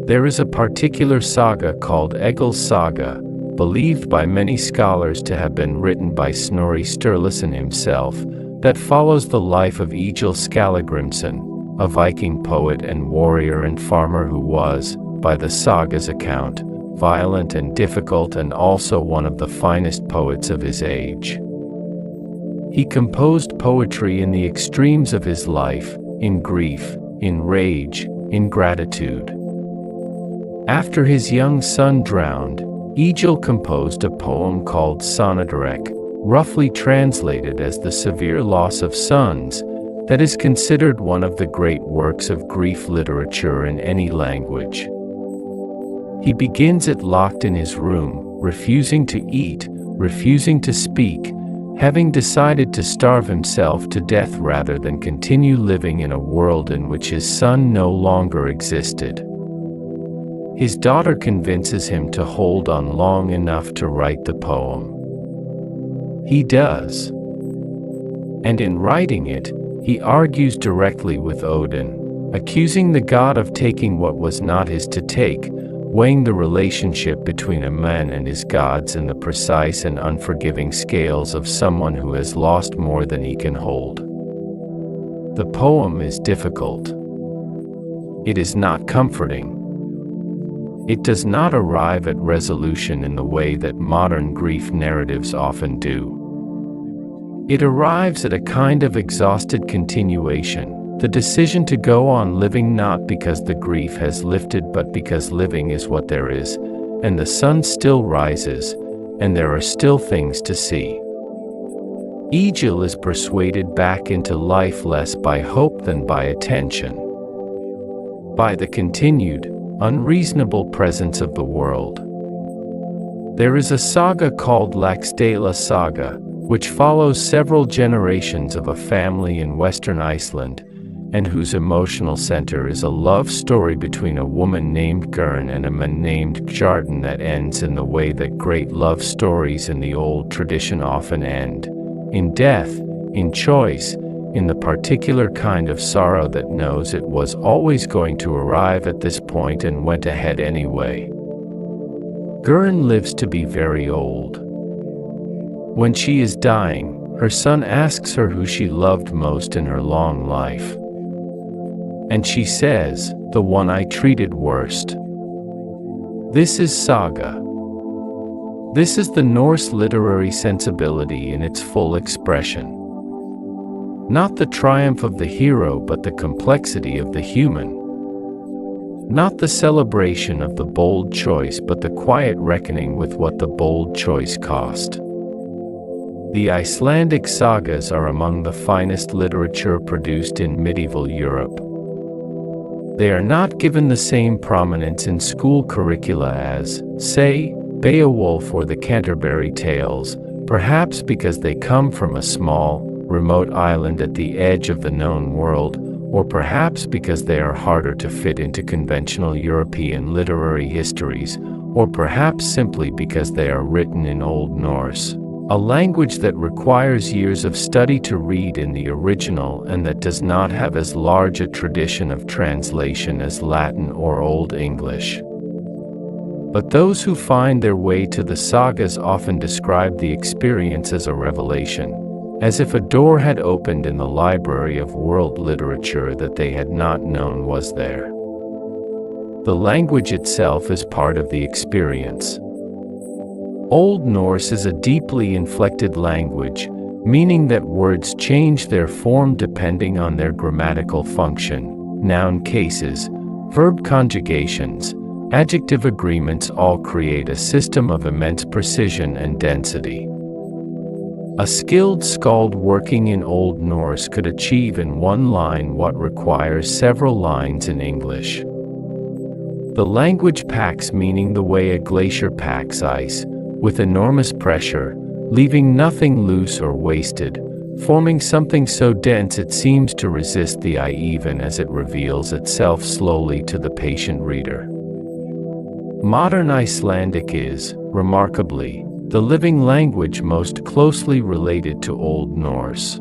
[SPEAKER 1] There is a particular saga called Egil's Saga, believed by many scholars to have been written by Snorri Sturluson himself, that follows the life of Egil Skallagrimsson, a Viking poet and warrior and farmer who was, by the saga's account, violent and difficult and also one of the finest poets of his age. He composed poetry in the extremes of his life, in grief, in rage, in gratitude. After his young son drowned, Egil composed a poem called Sonnedarek, roughly translated as the severe loss of sons, that is considered one of the great works of grief literature in any language. He begins it locked in his room, refusing to eat, refusing to speak, having decided to starve himself to death rather than continue living in a world in which his son no longer existed. His daughter convinces him to hold on long enough to write the poem. He does. And in writing it, he argues directly with Odin, accusing the god of taking what was not his to take, weighing the relationship between a man and his gods in the precise and unforgiving scales of someone who has lost more than he can hold. The poem is difficult. It is not comforting. It does not arrive at resolution in the way that modern grief narratives often do. It arrives at a kind of exhausted continuation, the decision to go on living not because the grief has lifted but because living is what there is, and the sun still rises, and there are still things to see. Egil is persuaded back into life less by hope than by attention. By the continued, unreasonable presence of the world. There is a saga called Laxdæla Saga, which follows several generations of a family in western Iceland, and whose emotional center is a love story between a woman named Gurn and a man named Gjardan that ends in the way that great love stories in the old tradition often end, in death, in choice, in the particular kind of sorrow that knows it was always going to arrive at this point and went ahead anyway. Gurn lives to be very old. When she is dying, her son asks her who she loved most in her long life. And she says, "The one I treated worst." This is saga. This is the Norse literary sensibility in its full expression. Not the triumph of the hero but the complexity of the human. Not the celebration of the bold choice but the quiet reckoning with what the bold choice cost. The Icelandic sagas are among the finest literature produced in medieval Europe. They are not given the same prominence in school curricula as, say, Beowulf or the Canterbury Tales, perhaps because they come from a small, remote island at the edge of the known world, or perhaps because they are harder to fit into conventional European literary histories, or perhaps simply because they are written in Old Norse, a language that requires years of study to read in the original and that does not have as large a tradition of translation as Latin or Old English. But those who find their way to the sagas often describe the experience as a revelation, as if a door had opened in the library of world literature that they had not known was there. The language itself is part of the experience. Old Norse is a deeply inflected language, meaning that words change their form depending on their grammatical function, noun cases, verb conjugations, adjective agreements all create a system of immense precision and density. A skilled skald working in Old Norse could achieve in one line what requires several lines in English. The language packs meaning the way a glacier packs ice, with enormous pressure, leaving nothing loose or wasted, forming something so dense it seems to resist the eye even as it reveals itself slowly to the patient reader. Modern Icelandic is, remarkably, the living language most closely related to Old Norse.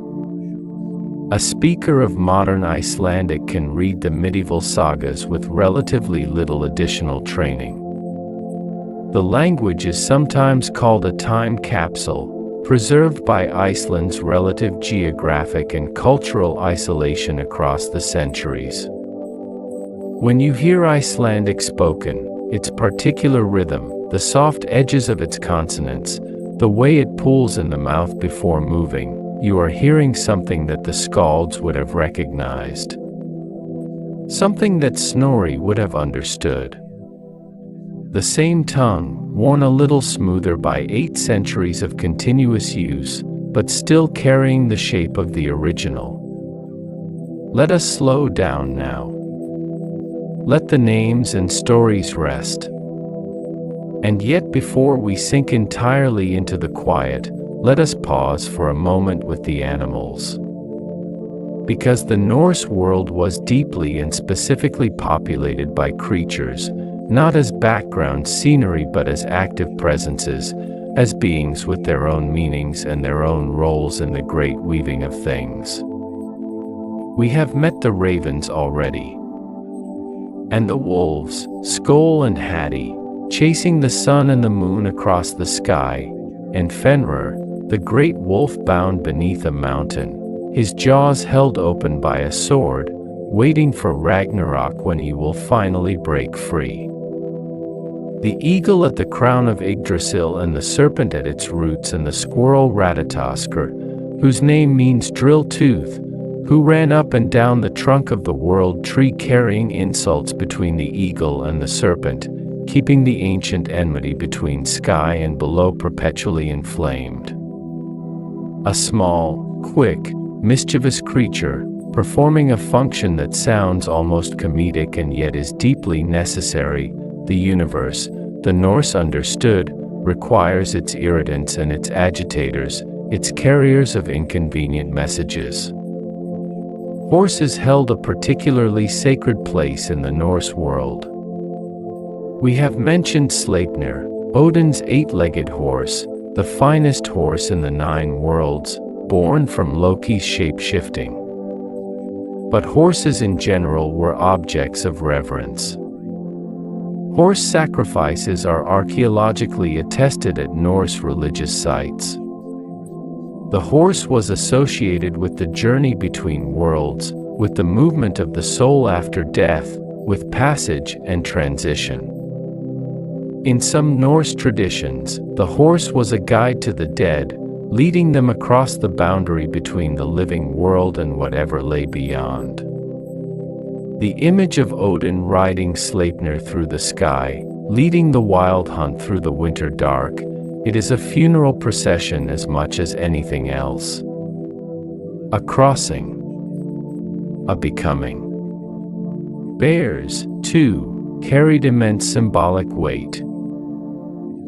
[SPEAKER 1] A speaker of modern Icelandic can read the medieval sagas with relatively little additional training. The language is sometimes called a time capsule, preserved by Iceland's relative geographic and cultural isolation across the centuries. When you hear Icelandic spoken, its particular rhythm, the soft edges of its consonants, the way it pulls in the mouth before moving, you are hearing something that the skalds would have recognized. Something that Snorri would have understood. The same tongue, worn a little smoother by 8 centuries of continuous use, but still carrying the shape of the original. Let us slow down now. Let the names and stories rest. And yet before we sink entirely into the quiet, let us pause for a moment with the animals. Because the Norse world was deeply and specifically populated by creatures, not as background scenery but as active presences, as beings with their own meanings and their own roles in the great weaving of things. We have met the ravens already. And the wolves, Skoll and Hati, chasing the sun and the moon across the sky, and Fenrir, the great wolf bound beneath a mountain, his jaws held open by a sword, waiting for Ragnarok when he will finally break free. The eagle at the crown of Yggdrasil and the serpent at its roots and the squirrel Ratatoskr, whose name means drill tooth, who ran up and down the trunk of the world tree carrying insults between the eagle and the serpent, keeping the ancient enmity between sky and below perpetually inflamed. A small, quick, mischievous creature, performing a function that sounds almost comedic and yet is deeply necessary. The universe, the Norse understood, requires its irritants and its agitators, its carriers of inconvenient messages. Horses held a particularly sacred place in the Norse world. We have mentioned Sleipnir, Odin's 8-legged horse, the finest horse in the 9 worlds, born from Loki's shape-shifting. But horses in general were objects of reverence. Horse sacrifices are archaeologically attested at Norse religious sites. The horse was associated with the journey between worlds, with the movement of the soul after death, with passage and transition. In some Norse traditions, the horse was a guide to the dead, leading them across the boundary between the living world and whatever lay beyond. The image of Odin riding Sleipnir through the sky, leading the wild hunt through the winter dark, it is a funeral procession as much as anything else. A crossing. A becoming. Bears, too, carried immense symbolic weight.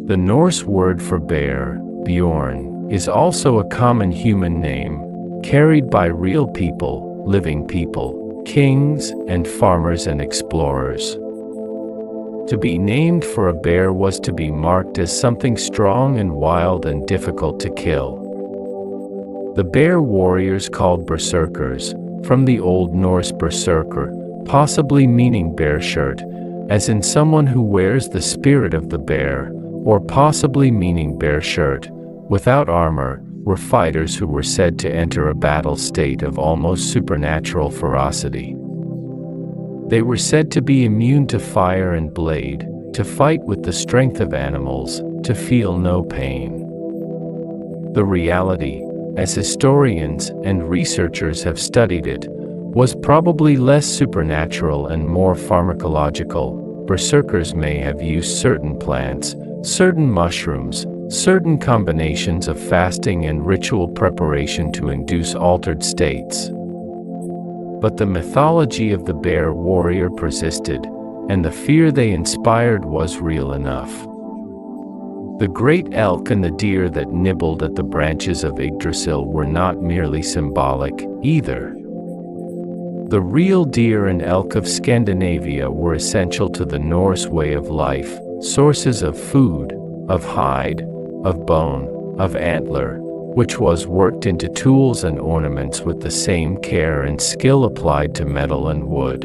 [SPEAKER 1] The Norse word for bear, Bjorn, is also a common human name, carried by real people, living people, kings, and farmers and explorers. To be named for a bear was to be marked as something strong and wild and difficult to kill. The bear warriors called berserkers, from the Old Norse berserker, possibly meaning bear shirt, as in someone who wears the spirit of the bear, or possibly meaning bear shirt, without armor, were fighters who were said to enter a battle state of almost supernatural ferocity. They were said to be immune to fire and blade, to fight with the strength of animals, to feel no pain. The reality, as historians and researchers have studied it, was probably less supernatural and more pharmacological. Berserkers may have used certain plants, certain mushrooms, certain combinations of fasting and ritual preparation to induce altered states. But the mythology of the bear warrior persisted, and the fear they inspired was real enough. The great elk and the deer that nibbled at the branches of Yggdrasil were not merely symbolic, either. The real deer and elk of Scandinavia were essential to the Norse way of life, sources of food, of hide, of bone, of antler, which was worked into tools and ornaments with the same care and skill applied to metal and wood.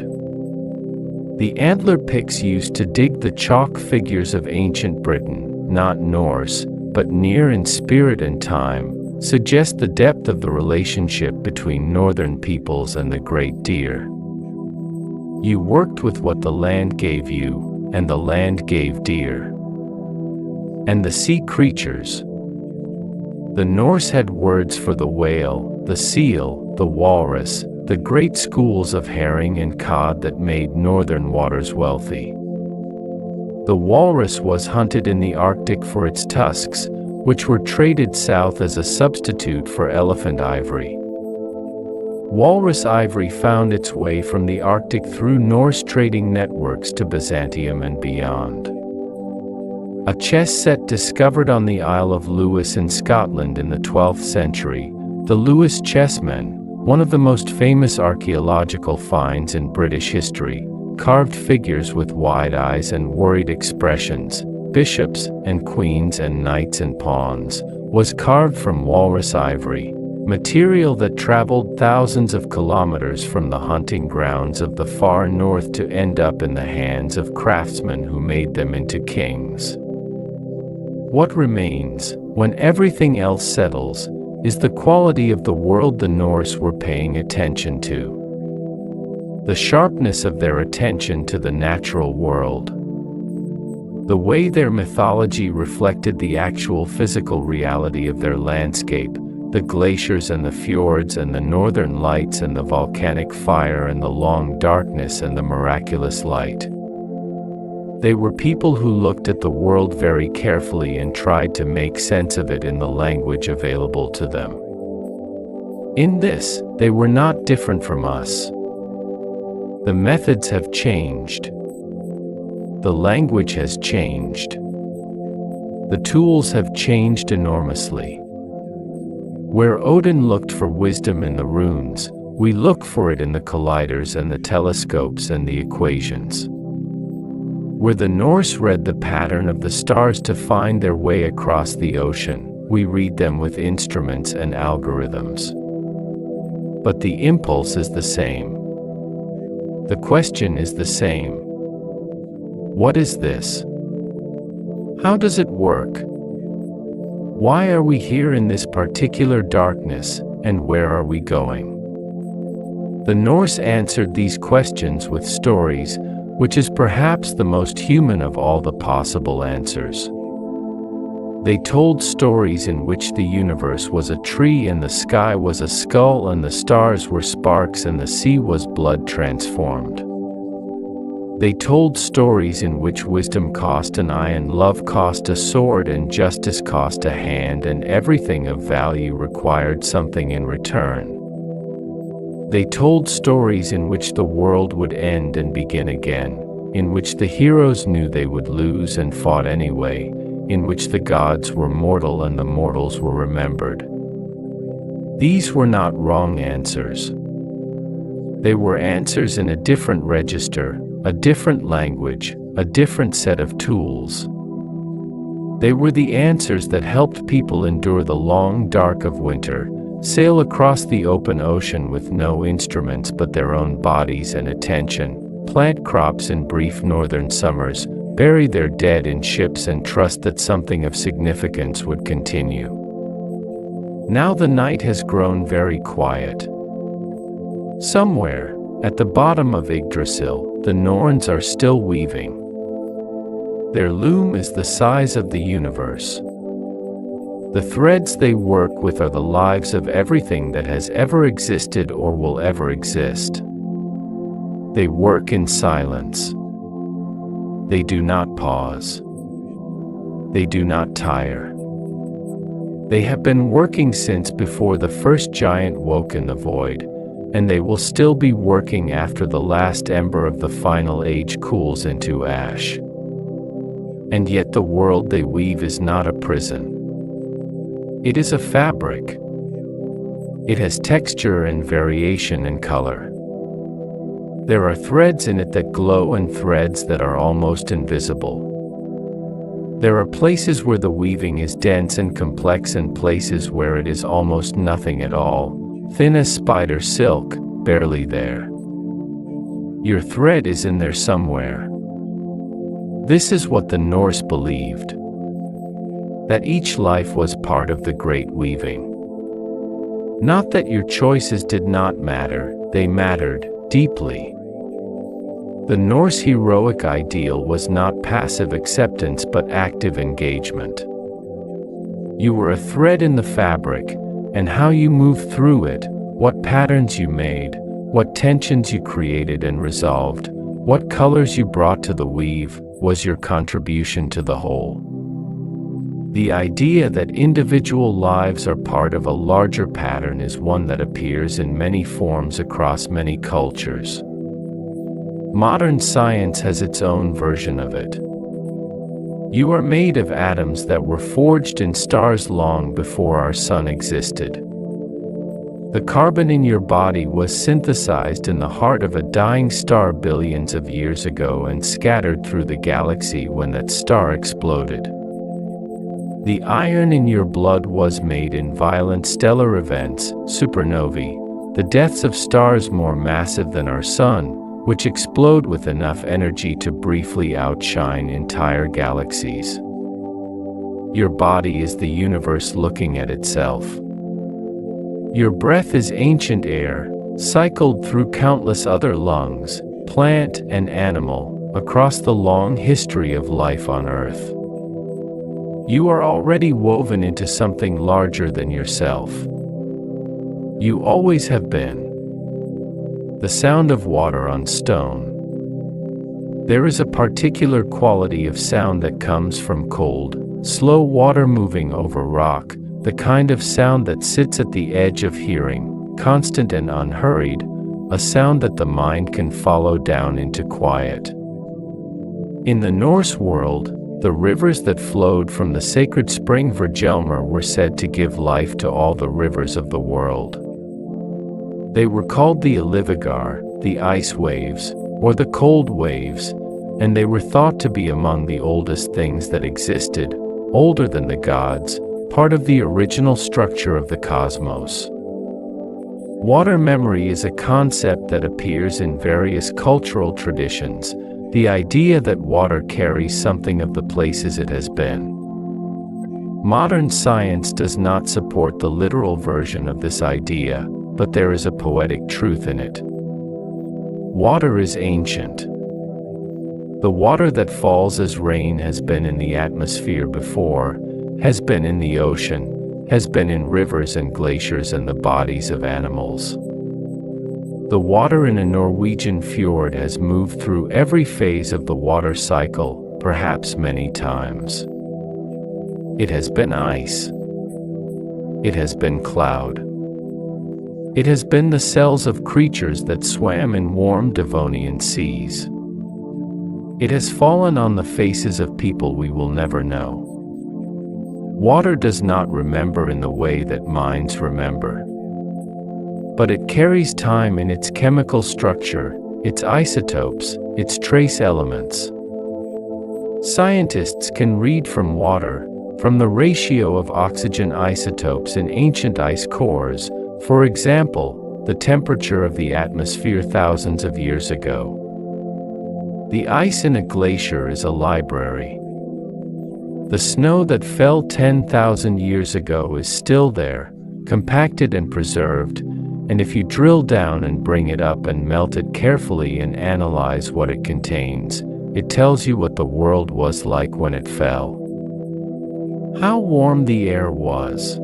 [SPEAKER 1] The antler picks used to dig the chalk figures of ancient Britain, not Norse, but near in spirit and time, suggest the depth of the relationship between northern peoples and the great deer. You worked with what the land gave you, and the land gave deer. And the sea creatures. The Norse had words for the whale, the seal, the walrus, the great schools of herring and cod that made northern waters wealthy. The walrus was hunted in the Arctic for its tusks, which were traded south as a substitute for elephant ivory. Walrus ivory found its way from the Arctic through Norse trading networks to Byzantium and beyond. A chess set discovered on the Isle of Lewis in Scotland in the 12th century, the Lewis chessmen, one of the most famous archaeological finds in British history, carved figures with wide eyes and worried expressions, bishops and queens and knights and pawns, was carved from walrus ivory, material that traveled thousands of kilometers from the hunting grounds of the far north to end up in the hands of craftsmen who made them into kings. What remains, when everything else settles, is the quality of the world the Norse were paying attention to. The sharpness of their attention to the natural world. The way their mythology reflected the actual physical reality of their landscape, the glaciers and the fjords and the northern lights and the volcanic fire and the long darkness and the miraculous light. They were people who looked at the world very carefully and tried to make sense of it in the language available to them. In this, they were not different from us. The methods have changed. The language has changed. The tools have changed enormously. Where Odin looked for wisdom in the runes, we look for it in the colliders and the telescopes and the equations. Where the Norse read the pattern of the stars to find their way across the ocean, we read them with instruments and algorithms. But the impulse is the same. The question is the same. What is this? How does it work? Why are we here in this particular darkness, and where are we going? The Norse answered these questions with stories, which is perhaps the most human of all the possible answers. They told stories in which the universe was a tree and the sky was a skull and the stars were sparks and the sea was blood transformed. They told stories in which wisdom cost an eye and love cost a sword and justice cost a hand and everything of value required something in return. They told stories in which the world would end and begin again, in which the heroes knew they would lose and fought anyway, in which the gods were mortal and the mortals were remembered. These were not wrong answers. They were answers in a different register, a different language, a different set of tools. They were the answers that helped people endure the long dark of winter, sail across the open ocean with no instruments but their own bodies and attention, plant crops in brief northern summers, bury their dead in ships and trust that something of significance would continue. Now the night has grown very quiet. Somewhere, at the bottom of Yggdrasil, the Norns are still weaving. Their loom is the size of the universe. The threads they work with are the lives of everything that has ever existed or will ever exist. They work in silence. They do not pause. They do not tire. They have been working since before the first giant woke in the void, and they will still be working after the last ember of the final age cools into ash. And yet the world they weave is not a prison. It is a fabric. It has texture and variation and color. There are threads in it that glow and threads that are almost invisible. There are places where the weaving is dense and complex and places where it is almost nothing at all, thin as spider silk, barely there. Your thread is in there somewhere. This is what the Norse believed, that each life was part of the great weaving. Not that your choices did not matter, they mattered deeply. The Norse heroic ideal was not passive acceptance but active engagement. You were a thread in the fabric, and how you moved through it, what patterns you made, what tensions you created and resolved, what colors you brought to the weave, was your contribution to the whole. The idea that individual lives are part of a larger pattern is one that appears in many forms across many cultures. Modern science has its own version of it. You are made of atoms that were forged in stars long before our sun existed. The carbon in your body was synthesized in the heart of a dying star billions of years ago and scattered through the galaxy when that star exploded. The iron in your blood was made in violent stellar events, supernovae, the deaths of stars more massive than our sun, which explode with enough energy to briefly outshine entire galaxies. Your body is the universe looking at itself. Your breath is ancient air, cycled through countless other lungs, plant and animal, across the long history of life on Earth. You are already woven into something larger than yourself. You always have been. The sound of water on stone. There is a particular quality of sound that comes from cold, slow water moving over rock, the kind of sound that sits at the edge of hearing, constant and unhurried, a sound that the mind can follow down into quiet. In the Norse world, the rivers that flowed from the sacred spring Virgelmer were said to give life to all the rivers of the world. They were called the Ilivigar, the ice waves, or the cold waves, and they were thought to be among the oldest things that existed, older than the gods, part of the original structure of the cosmos. Water memory is a concept that appears in various cultural traditions, the idea that water carries something of the places it has been. Modern science does not support the literal version of this idea, but there is a poetic truth in it. Water is ancient. The water that falls as rain has been in the atmosphere before, has been in the ocean, has been in rivers and glaciers and the bodies of animals. The water in a Norwegian fjord has moved through every phase of the water cycle, perhaps many times. It has been ice. It has been cloud. It has been the cells of creatures that swam in warm Devonian seas. It has fallen on the faces of people we will never know. Water does not remember in the way that minds remember. But it carries time in its chemical structure, its isotopes, its trace elements. Scientists can read from water, from the ratio of oxygen isotopes in ancient ice cores, for example, the temperature of the atmosphere thousands of years ago. The ice in a glacier is a library. The snow that fell 10,000 years ago is still there, compacted and preserved, and if you drill down and bring it up and melt it carefully and analyze what it contains, it tells you what the world was like when it fell. How warm the air was.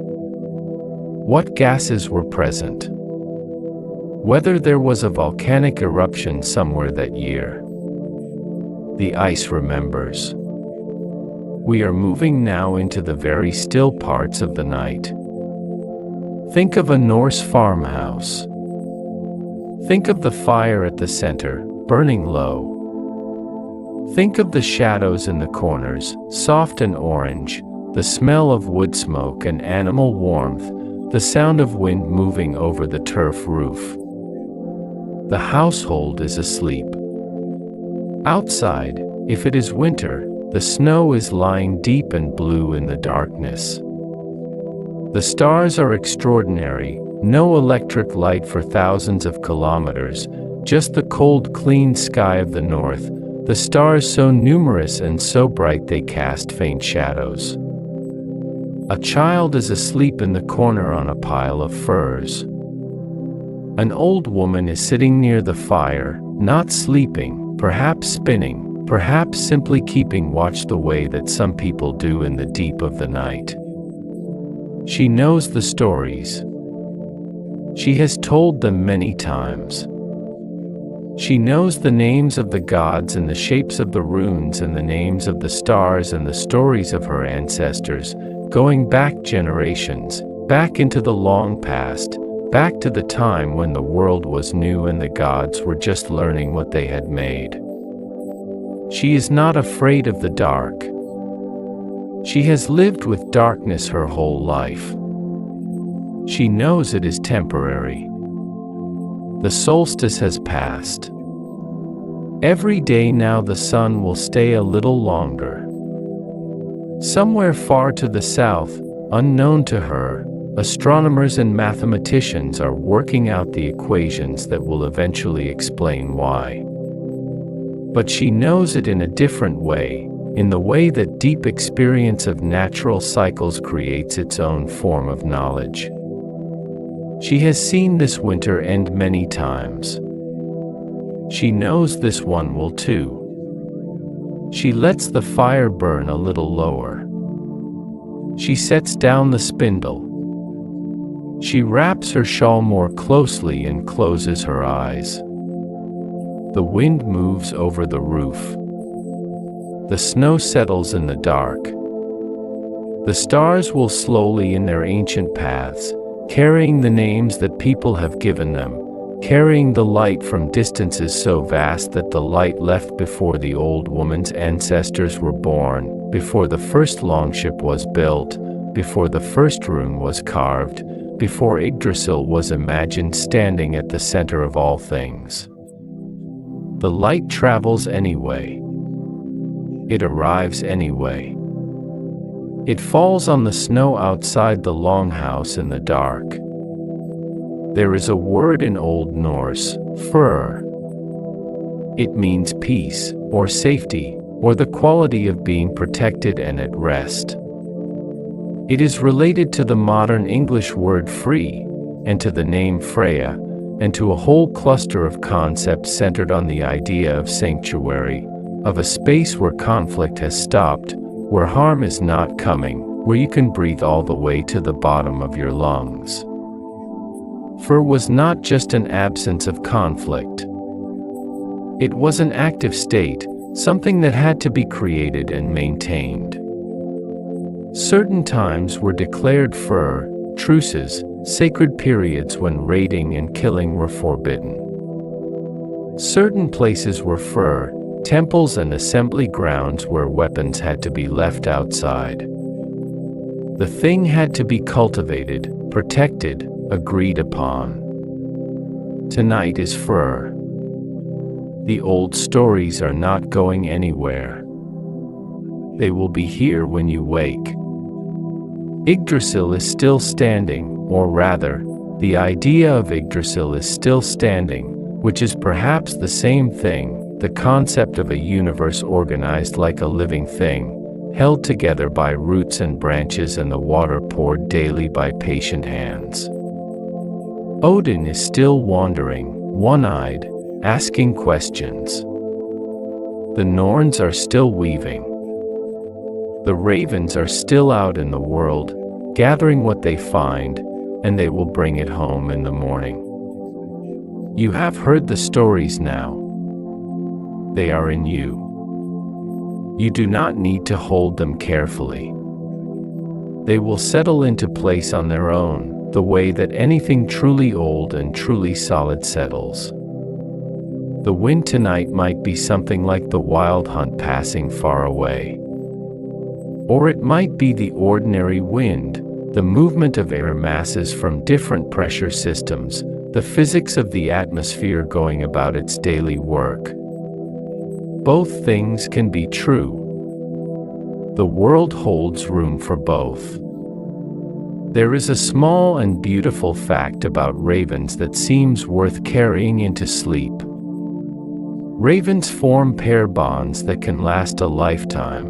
[SPEAKER 1] What gases were present. Whether there was a volcanic eruption somewhere that year. The ice remembers. We are moving now into the very still parts of the night. Think of a Norse farmhouse. Think of the fire at the center, burning low. Think of the shadows in the corners, soft and orange, the smell of wood smoke and animal warmth, the sound of wind moving over the turf roof. The household is asleep. Outside, if it is winter, The snow is lying deep and blue in the darkness. The stars are extraordinary, no electric light for thousands of kilometers, just the cold, clean sky of the north, the stars so numerous and so bright they cast faint shadows. A child is asleep in the corner on a pile of furs. An old woman is sitting near the fire, not sleeping, perhaps spinning, perhaps simply keeping watch the way that some people do in the deep of the night. She knows the stories. She has told them many times. She knows the names of the gods and the shapes of the runes and the names of the stars and the stories of her ancestors, going back generations, back into the long past, back to the time when the world was new and the gods were just learning what they had made. She is not afraid of the dark. She has lived with darkness her whole life. She knows it is temporary. The solstice has passed. Every day now the sun will stay a little longer. Somewhere far to the south, unknown to her, astronomers and mathematicians are working out the equations that will eventually explain why. But she knows it in a different way, in the way that deep experience of natural cycles creates its own form of knowledge. She has seen this winter end many times. She knows this one will too. She lets the fire burn a little lower. She sets down the spindle. She wraps her shawl more closely and closes her eyes. The wind moves over the roof. The snow settles in the dark. The stars will slowly in their ancient paths, carrying the names that people have given them, carrying the light from distances so vast that the light left before the old woman's ancestors were born, before the first longship was built, before the first rune was carved, before Yggdrasil was imagined standing at the center of all things. The light travels anyway. It arrives anyway. It falls on the snow outside the longhouse in the dark. There is a word in Old Norse, fur. It means peace, or safety, or the quality of being protected and at rest. It is related to the modern English word free, and to the name Freya, and to a whole cluster of concepts centered on the idea of sanctuary, of a space where conflict has stopped, where harm is not coming, where you can breathe all the way to the bottom of your lungs. Fur was not just an absence of conflict. It was an active state, something that had to be created and maintained. Certain times were declared fur, truces, sacred periods when raiding and killing were forbidden. Certain places were fur, temples and assembly grounds where weapons had to be left outside. The thing had to be cultivated, protected, agreed upon. Tonight is fur. The old stories are not going anywhere. They will be here when you wake. Yggdrasil is still standing, or rather, the idea of Yggdrasil is still standing, which is perhaps the same thing, the concept of a universe organized like a living thing, held together by roots and branches and the water poured daily by patient hands. Odin is still wandering, one-eyed, asking questions. The Norns are still weaving. The ravens are still out in the world, gathering what they find, and they will bring it home in the morning. You have heard the stories now. They are in you. You do not need to hold them carefully. They will settle into place on their own, the way that anything truly old and truly solid settles. The wind tonight might be something like the wild hunt passing far away. Or it might be the ordinary wind, the movement of air masses from different pressure systems, the physics of the atmosphere going about its daily work. Both things can be true. The world holds room for both. There is a small and beautiful fact about ravens that seems worth carrying into sleep. Ravens form pair bonds that can last a lifetime.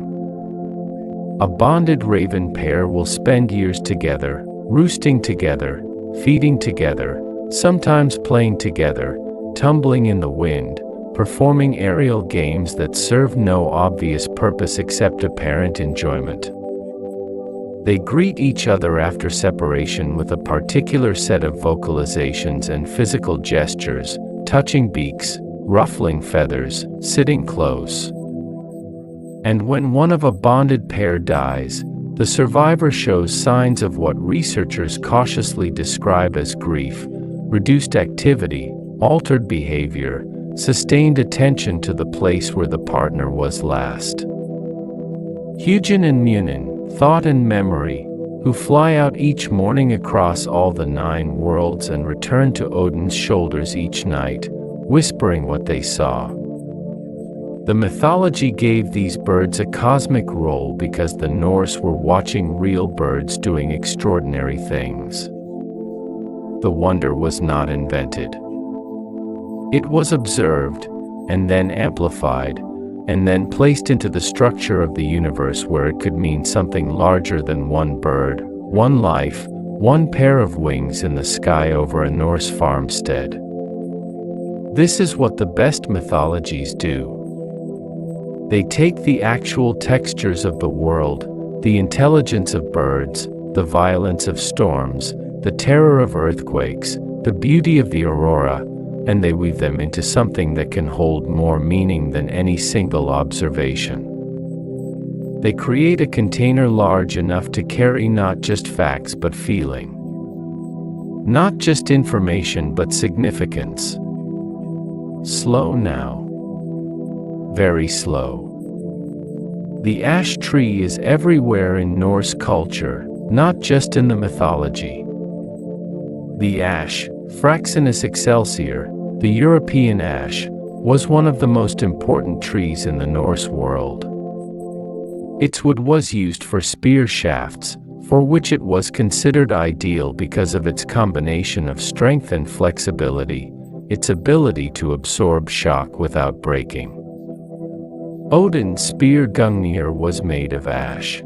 [SPEAKER 1] A bonded raven pair will spend years together, roosting together, feeding together, sometimes playing together, tumbling in the wind, performing aerial games that serve no obvious purpose except apparent enjoyment. They greet each other after separation with a particular set of vocalizations and physical gestures, touching beaks, ruffling feathers, sitting close. And when one of a bonded pair dies, the survivor shows signs of what researchers cautiously describe as grief, reduced activity, altered behavior, sustained attention to the place where the partner was last. Hugin and Munin, thought and memory, who fly out each morning across all the 9 worlds and return to Odin's shoulders each night, whispering what they saw. The mythology gave these birds a cosmic role because the Norse were watching real birds doing extraordinary things. The wonder was not invented. It was observed, and then amplified, and then placed into the structure of the universe where it could mean something larger than one bird, one life, one pair of wings in the sky over a Norse farmstead. This is what the best mythologies do. They take the actual textures of the world, the intelligence of birds, the violence of storms, the terror of earthquakes, the beauty of the aurora, and they weave them into something that can hold more meaning than any single observation. They create a container large enough to carry not just facts but feeling. Not just information but significance. Slow now. Very slow. The ash tree is everywhere in Norse culture, not just in the mythology. The ash, Fraxinus excelsior, the European ash, was one of the most important trees in the Norse world. Its wood was used for spear shafts, for which it was considered ideal because of its combination of strength and flexibility, its ability to absorb shock without breaking. Odin's spear Gungnir was made of ash.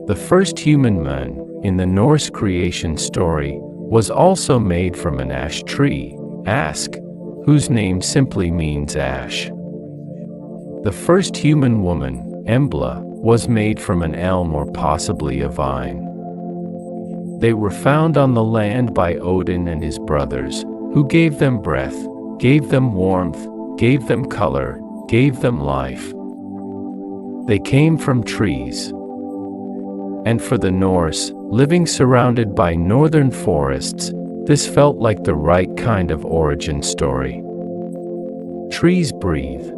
[SPEAKER 1] The first human man, in the Norse creation story, was also made from an ash tree, Ask, whose name simply means ash. The first human woman, Embla, was made from an elm or possibly a vine. They were found on the land by Odin and his brothers, who gave them breath, gave them warmth, gave them color, gave them life. They came from trees. And for the Norse, living surrounded by northern forests, this felt like the right kind of origin story. Trees breathe.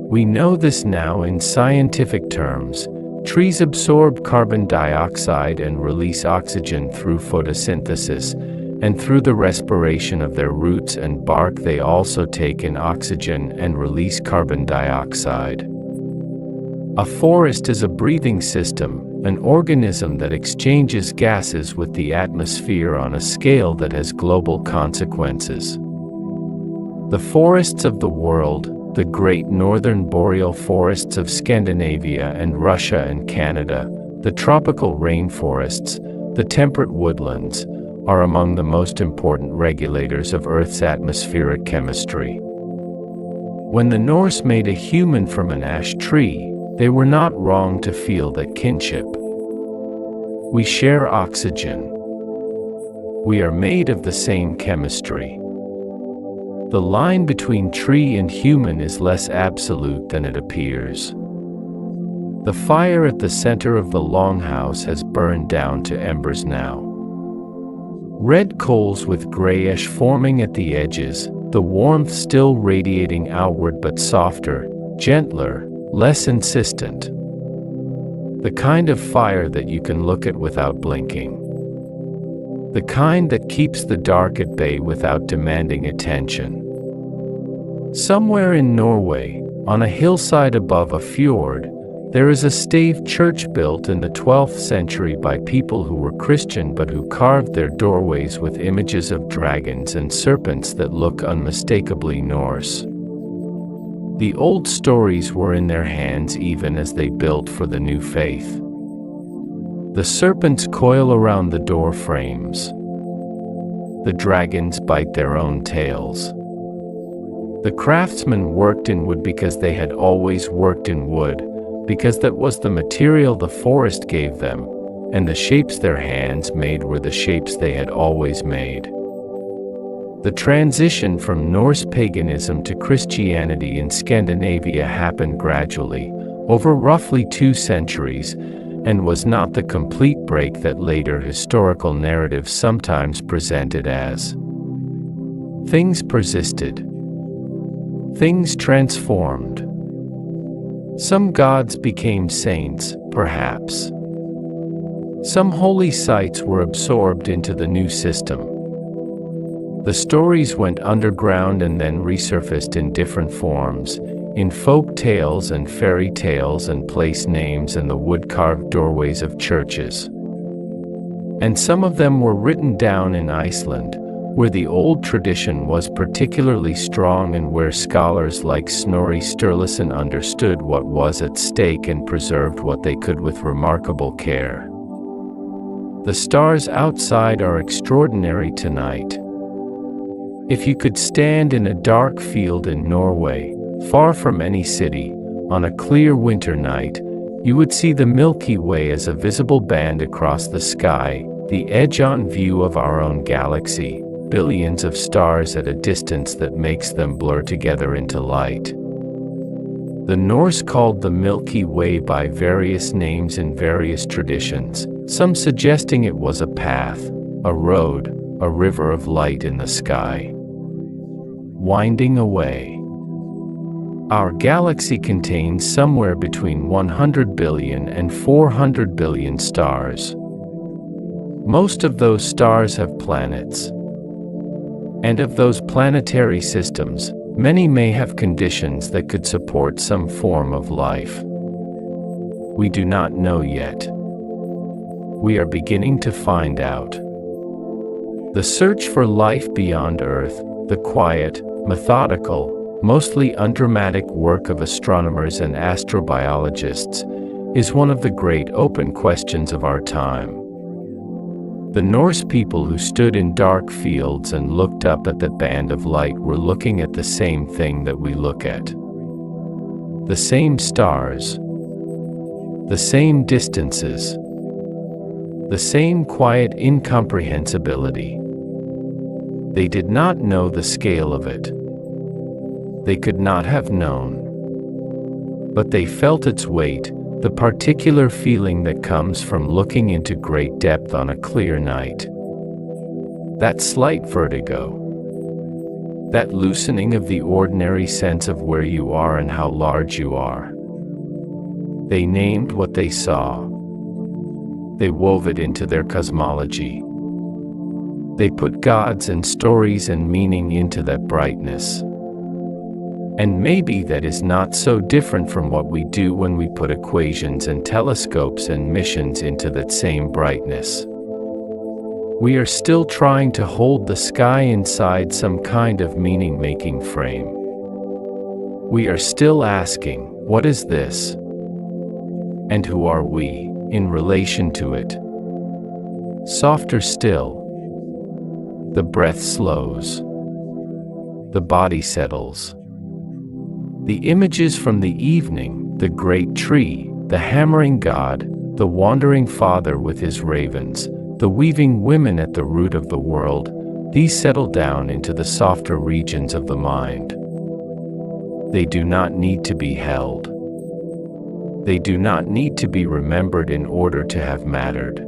[SPEAKER 1] We know this now in scientific terms. Trees absorb carbon dioxide and release oxygen through photosynthesis, and through the respiration of their roots and bark they also take in oxygen and release carbon dioxide. A forest is a breathing system, an organism that exchanges gases with the atmosphere on a scale that has global consequences. The forests of the world, the great northern boreal forests of Scandinavia and Russia and Canada, the tropical rainforests, the temperate woodlands, are among the most important regulators of Earth's atmospheric chemistry. When the Norse made a human from an ash tree, they were not wrong to feel that kinship. We share oxygen. We are made of the same chemistry. The line between tree and human is less absolute than it appears. The fire at the center of the longhouse has burned down to embers now. Red coals with gray ash forming at the edges, the warmth still radiating outward but softer, gentler, less insistent. The kind of fire that you can look at without blinking. The kind that keeps the dark at bay without demanding attention. Somewhere in Norway, on a hillside above a fjord, There is a stave church built in the 12th century by people who were Christian but who carved their doorways with images of dragons and serpents that look unmistakably Norse. The old stories were in their hands even as they built for the new faith. The serpents coil around the door frames. The dragons bite their own tails. The craftsmen worked in wood because they had always worked in wood, because that was the material the forest gave them, and the shapes their hands made were the shapes they had always made. The transition from Norse paganism to Christianity in Scandinavia happened gradually, over roughly 2 centuries, and was not the complete break that later historical narratives sometimes presented as. Things persisted. Things transformed. Some gods became saints, perhaps. Some holy sites were absorbed into the new system. The stories went underground and then resurfaced in different forms, in folk tales and fairy tales and place names and the wood-carved doorways of churches. And some of them were written down in Iceland, where the old tradition was particularly strong and where scholars like Snorri Sturluson understood what was at stake and preserved what they could with remarkable care. The stars outside are extraordinary tonight. If you could stand in a dark field in Norway, far from any city, on a clear winter night, you would see the Milky Way as a visible band across the sky, the edge-on view of our own galaxy, billions of stars at a distance that makes them blur together into light. The Norse called the Milky Way by various names in various traditions, some suggesting it was a path, a road, a river of light in the sky. Winding away. Our galaxy contains somewhere between 100 billion and 400 billion stars. Most of those stars have planets. And of those planetary systems, many may have conditions that could support some form of life. We do not know yet. We are beginning to find out. The search for life beyond Earth, the quiet, methodical, mostly undramatic work of astronomers and astrobiologists, is one of the great open questions of our time. The Norse people who stood in dark fields and looked up at the band of light were looking at the same thing that we look at. The same stars. The same distances. The same quiet incomprehensibility. They did not know the scale of it. They could not have known. But they felt its weight, the particular feeling that comes from looking into great depth on a clear night. That slight vertigo. That loosening of the ordinary sense of where you are and how large you are. They named what they saw. They wove it into their cosmology. They put gods and stories and meaning into that brightness. And maybe that is not so different from what we do when we put equations and telescopes and missions into that same brightness. We are still trying to hold the sky inside some kind of meaning-making frame. We are still asking, what is this? And who are we, in relation to it? Softer still. The breath slows. The body settles. The images from the evening, the great tree, the hammering god, the wandering father with his ravens, the weaving women at the root of the world, these settle down into the softer regions of the mind. They do not need to be held. They do not need to be remembered in order to have mattered.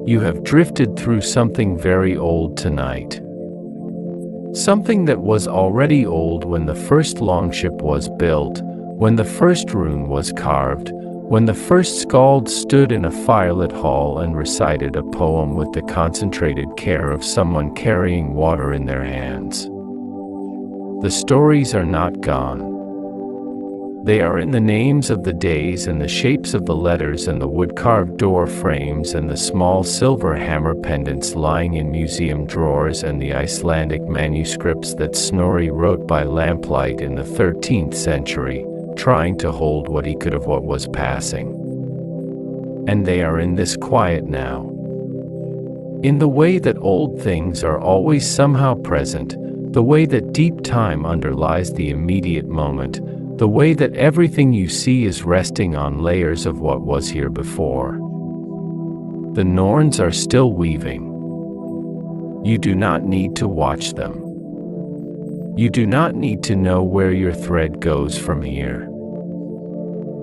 [SPEAKER 1] You have drifted through something very old tonight. Something that was already old when the first longship was built, when the first rune was carved, when the first skald stood in a firelit hall and recited a poem with the concentrated care of someone carrying water in their hands. The stories are not gone. They are in the names of the days and the shapes of the letters and the wood-carved door frames and the small silver hammer pendants lying in museum drawers and the Icelandic manuscripts that Snorri wrote by lamplight in the 13th century, trying to hold what he could of what was passing. And they are in this quiet now. In the way that old things are always somehow present, the way that deep time underlies the immediate moment, the way that everything you see is resting on layers of what was here before. The Norns are still weaving. You do not need to watch them. You do not need to know where your thread goes from here.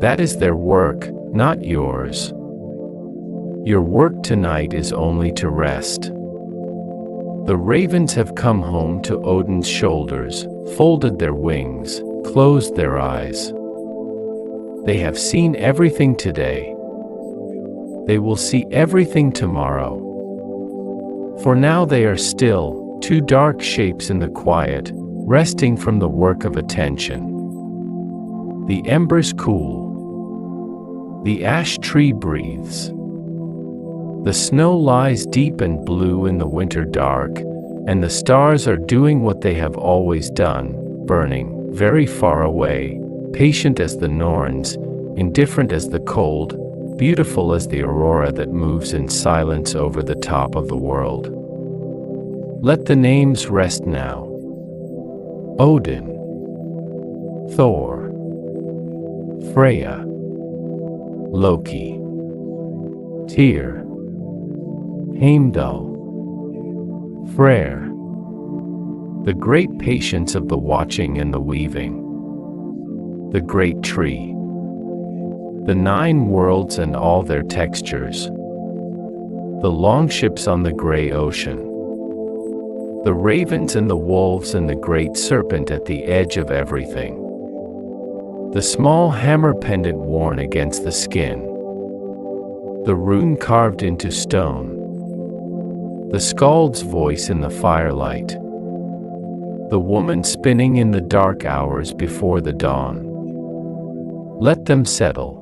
[SPEAKER 1] That is their work, not yours. Your work tonight is only to rest. The ravens have come home to Odin's shoulders, folded their wings, closed their eyes. They have seen everything today. They will see everything tomorrow. For now they are still, two dark shapes in the quiet, resting from the work of attention. The embers cool. The ash tree breathes. The snow lies deep and blue in the winter dark, and the stars are doing what they have always done, burning, very far away, patient as the Norns, indifferent as the cold, beautiful as the aurora that moves in silence over the top of the world. Let the names rest now. Odin, Thor, Freya, Loki, Tyr, Heimdall, Freyr, the great patience of the watching and the weaving, the great tree, the 9 worlds and all their textures, the longships on the gray ocean, the ravens and the wolves and the great serpent at the edge of everything, the small hammer pendant worn against the skin, the rune carved into stone, the skald's voice in the firelight, the woman spinning in the dark hours before the dawn. Let them settle.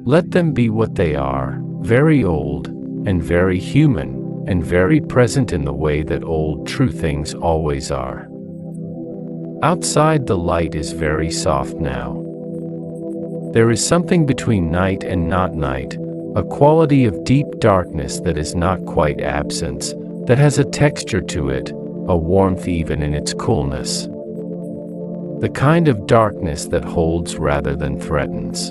[SPEAKER 1] Let them be what they are, very old, and very human, and very present in the way that old true things always are. Outside the light is very soft now. There is something between night and not night, a quality of deep darkness that is not quite absence, that has a texture to it, a warmth even in its coolness. The kind of darkness that holds rather than threatens.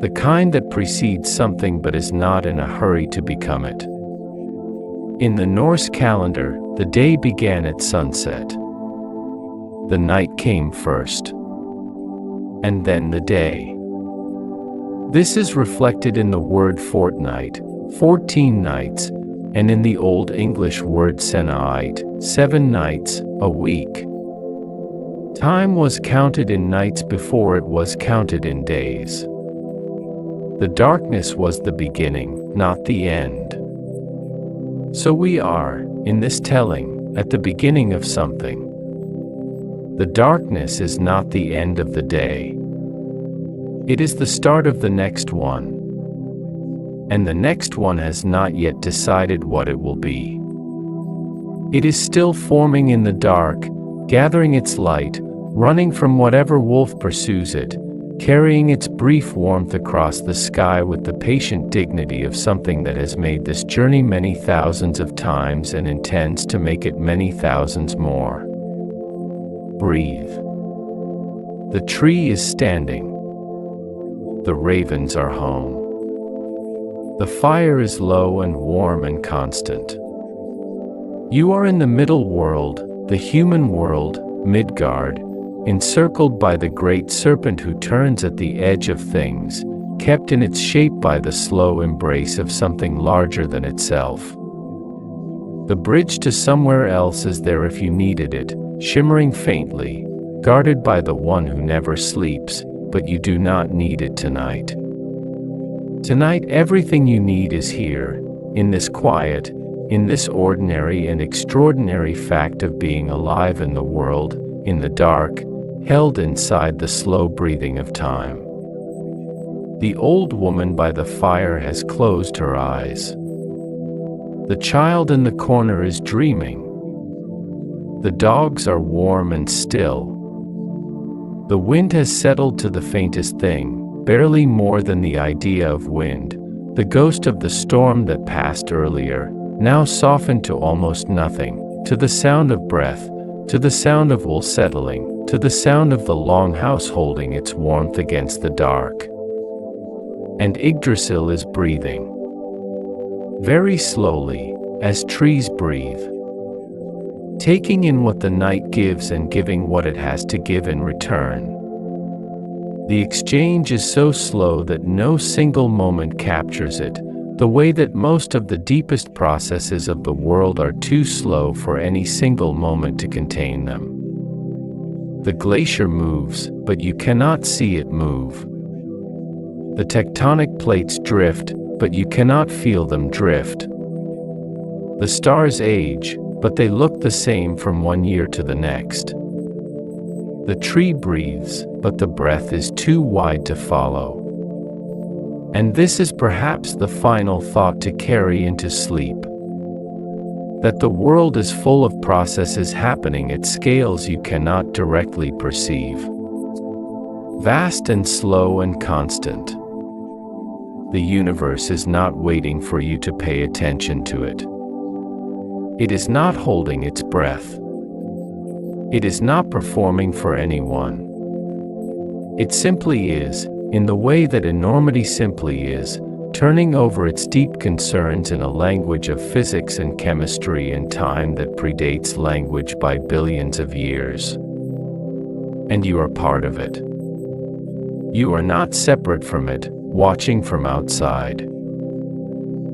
[SPEAKER 1] The kind that precedes something but is not in a hurry to become it. In the Norse calendar, the day began at sunset. The night came first. And then the day. This is reflected in the word fortnight, 14 nights, and in the Old English word senaite, 7 nights, a week. Time was counted in nights before it was counted in days. The darkness was the beginning, not the end. So we are, in this telling, at the beginning of something. The darkness is not the end of the day. It is the start of the next one. And the next one has not yet decided what it will be. It is still forming in the dark, gathering its light, running from whatever wolf pursues it, carrying its brief warmth across the sky with the patient dignity of something that has made this journey many thousands of times and intends to make it many thousands more. Breathe. The tree is standing. The ravens are home. The fire is low and warm and constant. You are in the middle world, the human world, Midgard, encircled by the great serpent who turns at the edge of things, kept in its shape by the slow embrace of something larger than itself. The bridge to somewhere else is there if you needed it, shimmering faintly, guarded by the one who never sleeps, but you do not need it tonight. Tonight everything you need is here, in this quiet, in this ordinary and extraordinary fact of being alive in the world, in the dark, held inside the slow breathing of time. The old woman by the fire has closed her eyes. The child in the corner is dreaming. The dogs are warm and still. The wind has settled to the faintest thing, barely more than the idea of wind, the ghost of the storm that passed earlier, now softened to almost nothing, to the sound of breath, to the sound of wool settling, to the sound of the long house holding its warmth against the dark. And Yggdrasil is breathing. Very slowly, as trees breathe. Taking in what the night gives and giving what it has to give in return. The exchange is so slow that no single moment captures it, the way that most of the deepest processes of the world are too slow for any single moment to contain them. The glacier moves, but you cannot see it move. The tectonic plates drift, but you cannot feel them drift. The stars age, but they look the same from one year to the next. The tree breathes, but the breath is too wide to follow. And this is perhaps the final thought to carry into sleep. That the world is full of processes happening at scales you cannot directly perceive. Vast and slow and constant. The universe is not waiting for you to pay attention to it. It is not holding its breath. It is not performing for anyone. It simply is, in the way that enormity simply is, turning over its deep concerns in a language of physics and chemistry and time that predates language by billions of years. And you are part of it. You are not separate from it, watching from outside.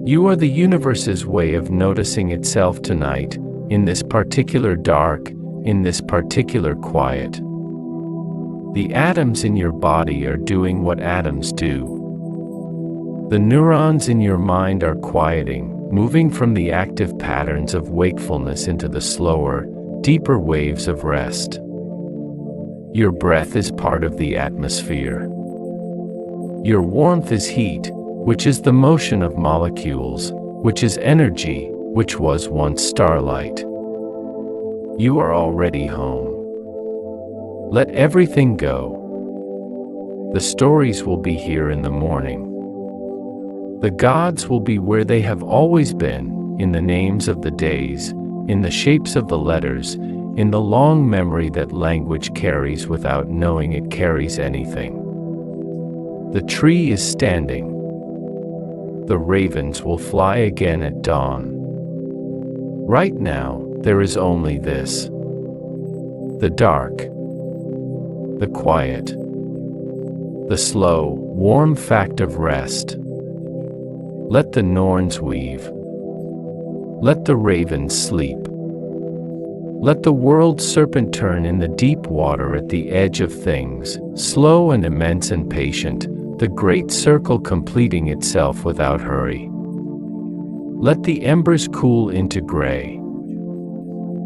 [SPEAKER 1] You are the universe's way of noticing itself tonight, in this particular dark, in this particular quiet. The atoms in your body are doing what atoms do. The neurons in your mind are quieting, moving from the active patterns of wakefulness into the slower, deeper waves of rest. Your breath is part of the atmosphere. Your warmth is heat, which is the motion of molecules, which is energy, which was once starlight. You are already home. Let everything go. The stories will be here in the morning. The gods will be where they have always been, in the names of the days, in the shapes of the letters, in the long memory that language carries without knowing it carries anything. The tree is standing. The ravens will fly again at dawn. Right now, there is only this. The dark. The quiet. The slow, warm fact of rest. Let the Norns weave. Let the ravens sleep. Let the world serpent turn in the deep water at the edge of things, slow and immense and patient, the great circle completing itself without hurry. Let the embers cool into gray.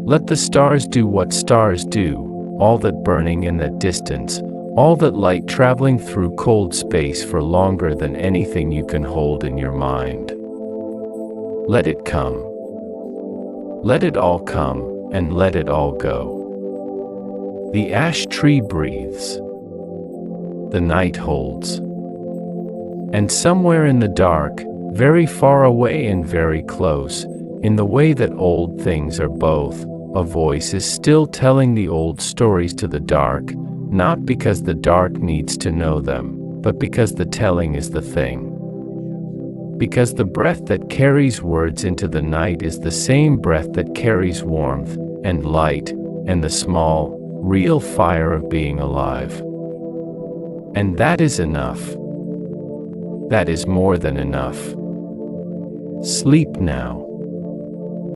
[SPEAKER 1] Let the stars do what stars do, all that burning in that distance, all that light traveling through cold space for longer than anything you can hold in your mind. Let it come. Let it all come, and let it all go. The ash tree breathes. The night holds. And somewhere in the dark, very far away and very close, in the way that old things are both, a voice is still telling the old stories to the dark, not because the dark needs to know them, but because the telling is the thing. Because the breath that carries words into the night is the same breath that carries warmth, and light, and the small, real fire of being alive. And that is enough. That is more than enough. Sleep now.